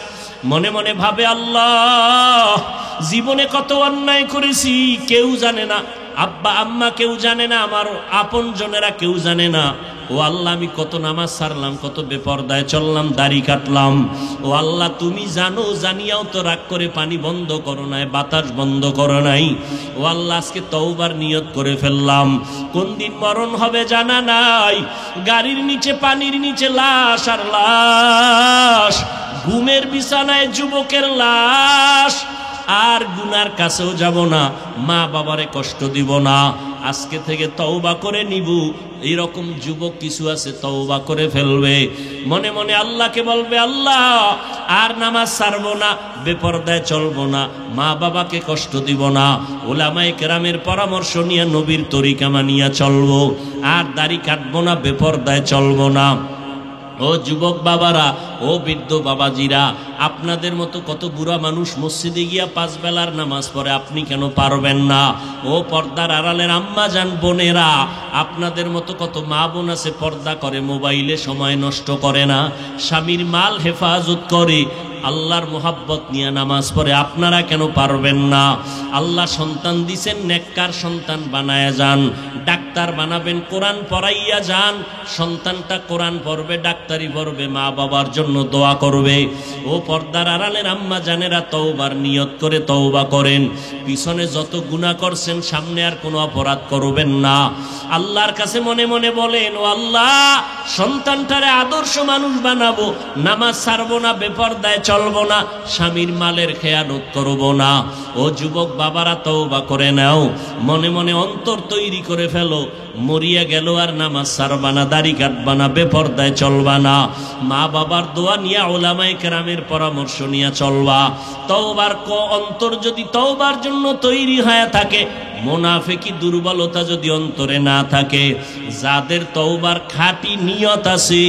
মনে মনে ভাবে, আল্লাহ, জীবনে কত অন্যায় করেছি কেউ জানে না, আব্বা আম্মা কেউ জানে না, আমার আপন জনেরা কেউ জানে না। ও আল্লাহ, আমি কত নামাজ ছাড়লাম, কত বেপরদায় চললাম, দাড়ি কাটলাম। ও আল্লাহ, তুমি জানো, জানিয়াও তো রাগ করে পানি বন্ধ করো নাই, বাতাস বন্ধ করো নাই। ও আল্লাহ, আজকে তওবার নিয়ত করে ফেললাম। কোন দিন মরণ হবে জানা নাই, গাড়ির নিচে, পানির নিচে লাশ আর লাশ, ঘুমের বিছানায় যুবকের লাশ। আর গুনার কাছেও যাব না, মা বাবারে কষ্ট দিব না। আজকে থেকে তওবা করে নিব। এইরকম যুবক কিছু আছে তওবা করে ফেলবে, মনে মনে আল্লাহকে বলবে, আল্লাহ আর নামাজ ছাড়বো না, বেপরদায় চলবো না, মা বাবাকে কষ্ট দিব না, উলামায়ে কেরামের পরামর্শ নিয়ে নবীর তরিকা মানিয়া চলবো, আর দাড়ি কাটবো না, বেপরদায় চলবো না। ও যুবক বাবারা, ও বৃদ্ধ বাবাজিরা, আপনাদের মতো কত বুড়া মানুষ মসজিদে গিয়া 5 বেলার নামাজ পড়ে, আপনি কেন পারবেন না? ও পর্দার আড়ালের আম্মা জান বোনেরা, আপনাদের মতো কত মা বোন আছে পর্দা করে, মোবাইলে সময় নষ্ট করে না, স্বামীর মাল হেফাজত করে, আল্লাহর মোহাব্বত নিয়ে নামাজ পড়ে, আপনারা কেন পারবেন না? আল্লাহ সন্তান দিছেন, নেককার সন্তান বানায়া যান। ডাক্তার বানাবেন, কোরআন পড়াইয়া যান। সন্তানটা কোরআন পড়বে, ডাক্তারি পড়বে, মা বাবার জন্য দোয়া করবে। ও পর্দার আড়ালের আম্মা জানেরা, তওবার নিয়ত করে তওবা করেন। পিছনে যত গুনাহ করছেন, সামনে আর কোনো অপরাধ করবেন না। আল্লাহর কাছে মনে মনে বলেন, ও আল্লাহ, সন্তানটারে আদর্শ মানুষ বানাবো, নামাজ ছাড়বো না, বেপরদায় চলবো না, স্বামীর মালের খেয়ানত করবো না। ও যুবক বাবারা, তওবা করে নাও, মনে মনে অন্তর তৈরি করে ফেলো, মরিয়া গেল আর নামাজ ছাড়বা না, দাড়ি কাটবা না, বেপরদায় চলবা না, মা বাবার দোয়া নিয়ে, উলামায়ে কেরামের পরামর্শ নিয়ে চলবা। তওবার অন্তর যদি তওবার জন্য তৈরি হয়ে থাকে, মুনাফিকি দুর্বলতা যদি অন্তরে না থাকে, যাদের তওবার খাঁটি নিয়ত আছে,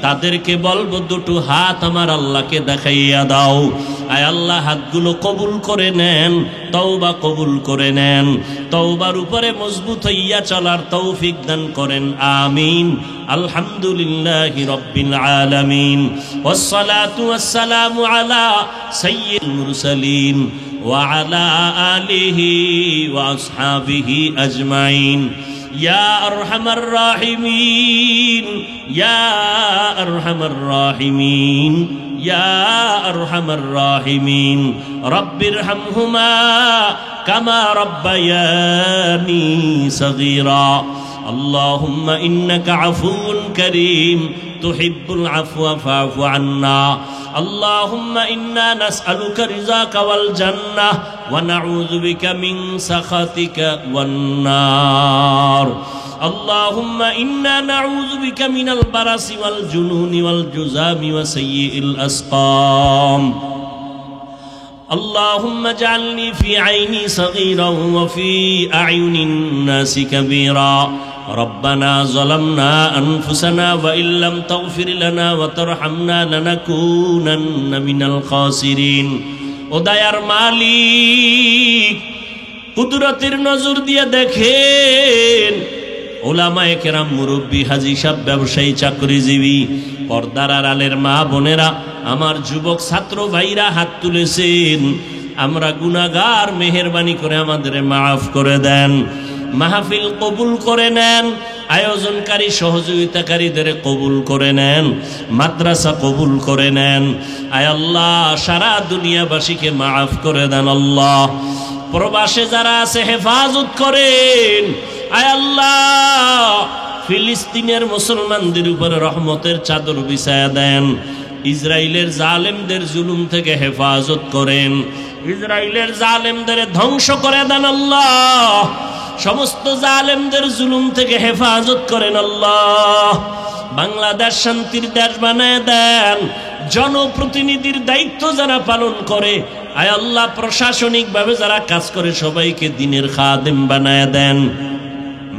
তাদেরকে বলবো, দুটো হাত আমার আল্লাহকে দেখাইয়া দাও। আয় আল্লাহ, হাতগুলো কবুল করে নেন, তওবা কবুল করে নেন, তওবার উপরে মজবুত হইয়া চলার তৌফিক দান করেন, আমিন। আলহামদুলিল্লাহি রাব্বিল আলামিন, ওয়াসসালাতু ওয়াসসালামু আলা সাইয়্যিদিল মুরসালিন ওয়া আলা আলিহি ওয়া আসহাবিহি আজমাইন। ইয়া আরহামার রাহিমিন, ইয়া আরহামার রাহিমিন, ইয়া আরহামার রাহিমিন, রব্বিরহামহুমা কামা রব্বায়ানি সগীরা। اللهم إنك عفو كريم تحب العفو فاعف عنا. اللهم إنا نسألك رضاك والجنة ونعوذ بك من سخطك والنار. اللهم إنا نعوذ بك من البرص والجنون والجذام وسيء الأسقام. اللهم اجعلني في عيني صغيرا وفي أعين الناس كبيرا. ربنا ظلمنا أنفسنا وإن لم تغفر لنا وترحمنا لنكونن من الخاسرين. ও দয়ার মালিক, কুদরতের নজর দিয়ে দেখেন, উলামায়ে কেরাম, মুরব্বী, হাজী সাহেব, ব্যবসায়ী, চাকরিজীবী, পর্দার আড়ালের মা বোনেরা, আমার যুবক ছাত্র ভাইরা হাত তুলেছেন। আমরা গুনাহগার, মেহেরবানি করে আমাদের মাফ করে দেন, মাহফিল কবুল করে নেন, আয়োজনকারী সহযোগিতাকারীদের কবুল করে নেন, মাদ্রাসা কবুল করে নেন। আয় আল্লাহ, সারা দুনিয়াবাসীকে মাফ করে দেন। আল্লাহ, প্রবাসে যারা আছে হেফাজত করেন। আয় আল্লাহ, ফিলিস্তিনের মুসলমানদের উপরে রহমতের চাদর বিছায়া দেন। ইসরায়েলের জালেমদের জুলুম থেকে হেফাজত করেন, ইসরায়েলের জালেমদের ধ্বংস করে দেন। আল্লাহ, সমস্ত জালেমদের জুলুম থেকে হেফাজত করেন। আল্লাহ, বাংলাদেশ শান্তির দেশ বানায় দেন। জনপ্রতিনিধির দায়িত্ব যারা পালন করে, আয় আল্লাহ, প্রশাসনিকভাবে যারা কাজ করে, সবাইকে দ্বীনের খাদেম বানায় দেন,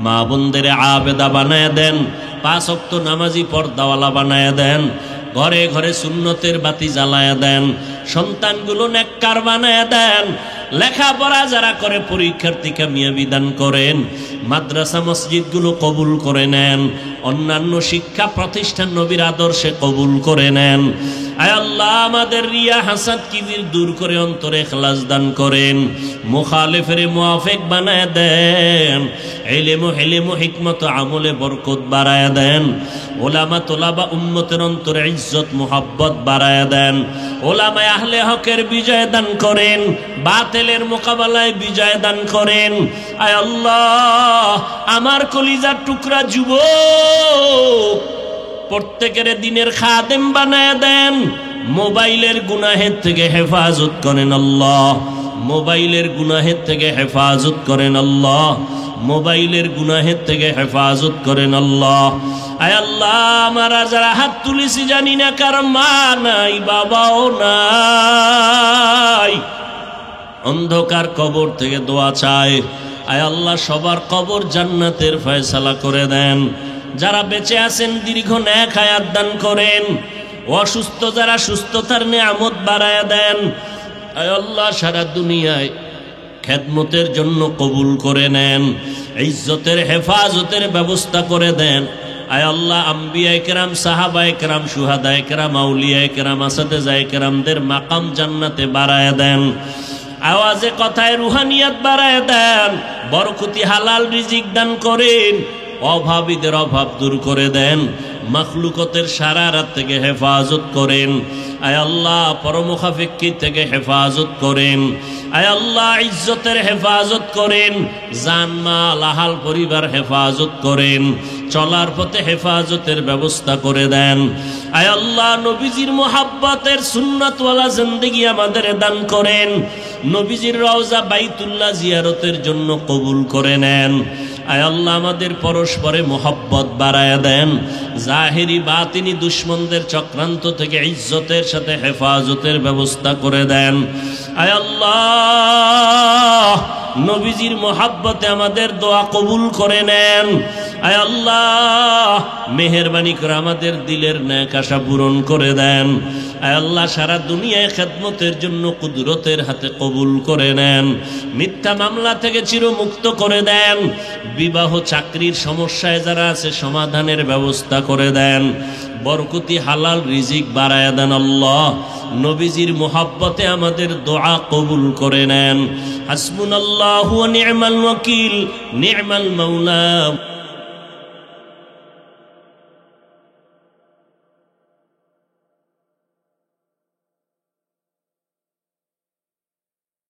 মা বোনদের আবেদা বানায় দেন, 5 ওয়াক্ত নামাজি পর্দাওয়ালা বানায় দেন, ঘরে ঘরে সুন্নতের বাতি জ্বালায়া দেন, সন্তানগুলো নেককার বানায় দেন, লেখাপড়া যারা করে পরীক্ষার্থী কামিয়াবি দান করেন, মাদ্রাসা মসজিদগুলো কবুল করে নেন, অন্যান্য শিক্ষা প্রতিষ্ঠান নবীর আদর্শে কবুল করে নেন। আয় আল্লাহ আমাদের রিয়া হাসাদ কিবির দূর করে অন্তরে ইখলাস দান করেন, মুখালিফের মুআফিক বানায় দেন, ইলম ও হিকমত আমলে বরকত বাড়ায় দেন, ওলামা তোলাবা উম্মতের অন্তরে ইজ্জত মুহাব্বত বাড়ায় দেন, ওলামায়ে আহলে হকের বিজয় দান করেন, বাতিলের মোকাবেলায় বিজয় দান করেন। আয় আল্লাহ আমার কলিজার টুকরা যুবক প্রত্যেকের দিনের খাদেম বানায় দেন, মোবাইলের গুনাহের থেকে হেফাজত করেন আল্লাহ, মোবাইলের গুনাহের থেকে হেফাজত করেন আল্লাহ, মোবাইলের গুনাহের থেকে হেফাজত করেন আল্লাহ। আয় আল্লাহ আমরা যারা হাত তুলেছি জানি না কার মা নাই বাবাও নাই, অন্ধকার কবর থেকে দোয়া চায়। আয় আল্লাহ সবার কবর জান্নাতের ফয়সালা করে দেন, যারা বেঁচে আছেন দীর্ঘ নেক হায়াত দান করেন, অসুস্থ যারা সুস্থতার নিয়ামত বাড়ায়া দেন। আয় আল্লাহ সারা দুনিয়ায় খেদমতের জন্য কবুল করে নেন, ইজ্জতের হেফাজতের ব্যবস্থা করে দেন। আয় আল্লাহ আম্বিয়ায়ে কেরাম, সাহাবায়ে কেরাম, শুহাদায়ে কেরাম, আউলিয়ায়ে কেরাম, আসাতেজায়ে কেরামদের মাকাম জান্নাতে বাড়ায়া দেন, আওয়াজে কথায় রুহানিয়াত বাড়ায় দেন, বরকতি হালাল রিজিক দান করেন, অভাবীদের অভাব দূর করে দেন, মাখলুকতের শারারাত থেকে হেফাজত করেন। আয় আল্লাহ পরমুখাফিক্কি থেকে হেফাজত করেন। আয় আল্লাহ ইজ্জতের হেফাজত করেন, জানমাল আহাল পরিবার হেফাজত করেন, চলার পথে হেফাজতের ব্যবস্থা করে দেন। আয় আল্লাহ নবীজির মোহাব্বতের সুন্নাতওয়ালা জিন্দেগি আমাদের দান করেন, নবীজির রওজা বাইতুল্লাহ জিয়ারতের জন্য কবুল করে নেন। আয় আল্লাহ আমাদের পরস্পরে মোহাব্বত বাড়ায়া দেন, জাহেরি বাতিনি দুশ্মনদের চক্রান্ত থেকে ইজ্জতের সাথে হেফাজতের ব্যবস্থা করে দেন। আয় আল্লাহ নবীজির মোহাব্বতে আমাদের দোয়া কবুল করে নেন। আয় আল্লাহ মেহেরবানি করে আমাদের দিলের নেক আশা পূরণ করে দেন। আয় আল্লাহ সারা দুনিয়ায় খেদমতের জন্য কুদরতের হাতে কবুল করে নেন, মিথ্যা মামলা থেকে চিরমুক্ত করে দেন, বিবাহ চাকরির সমস্যায় যারা আছে সমাধানের ব্যবস্থা করে দেন, বরকতি হালাল রিজিক বাড়ায়া দেন। আল্লাহ নবীজির মোহাব্বতে আমাদের দোয়া কবুল করে নেন। হাসবুনাল্লাহু ওয়া নি'মাল ওয়াকিল, নি'মাল মাওলা।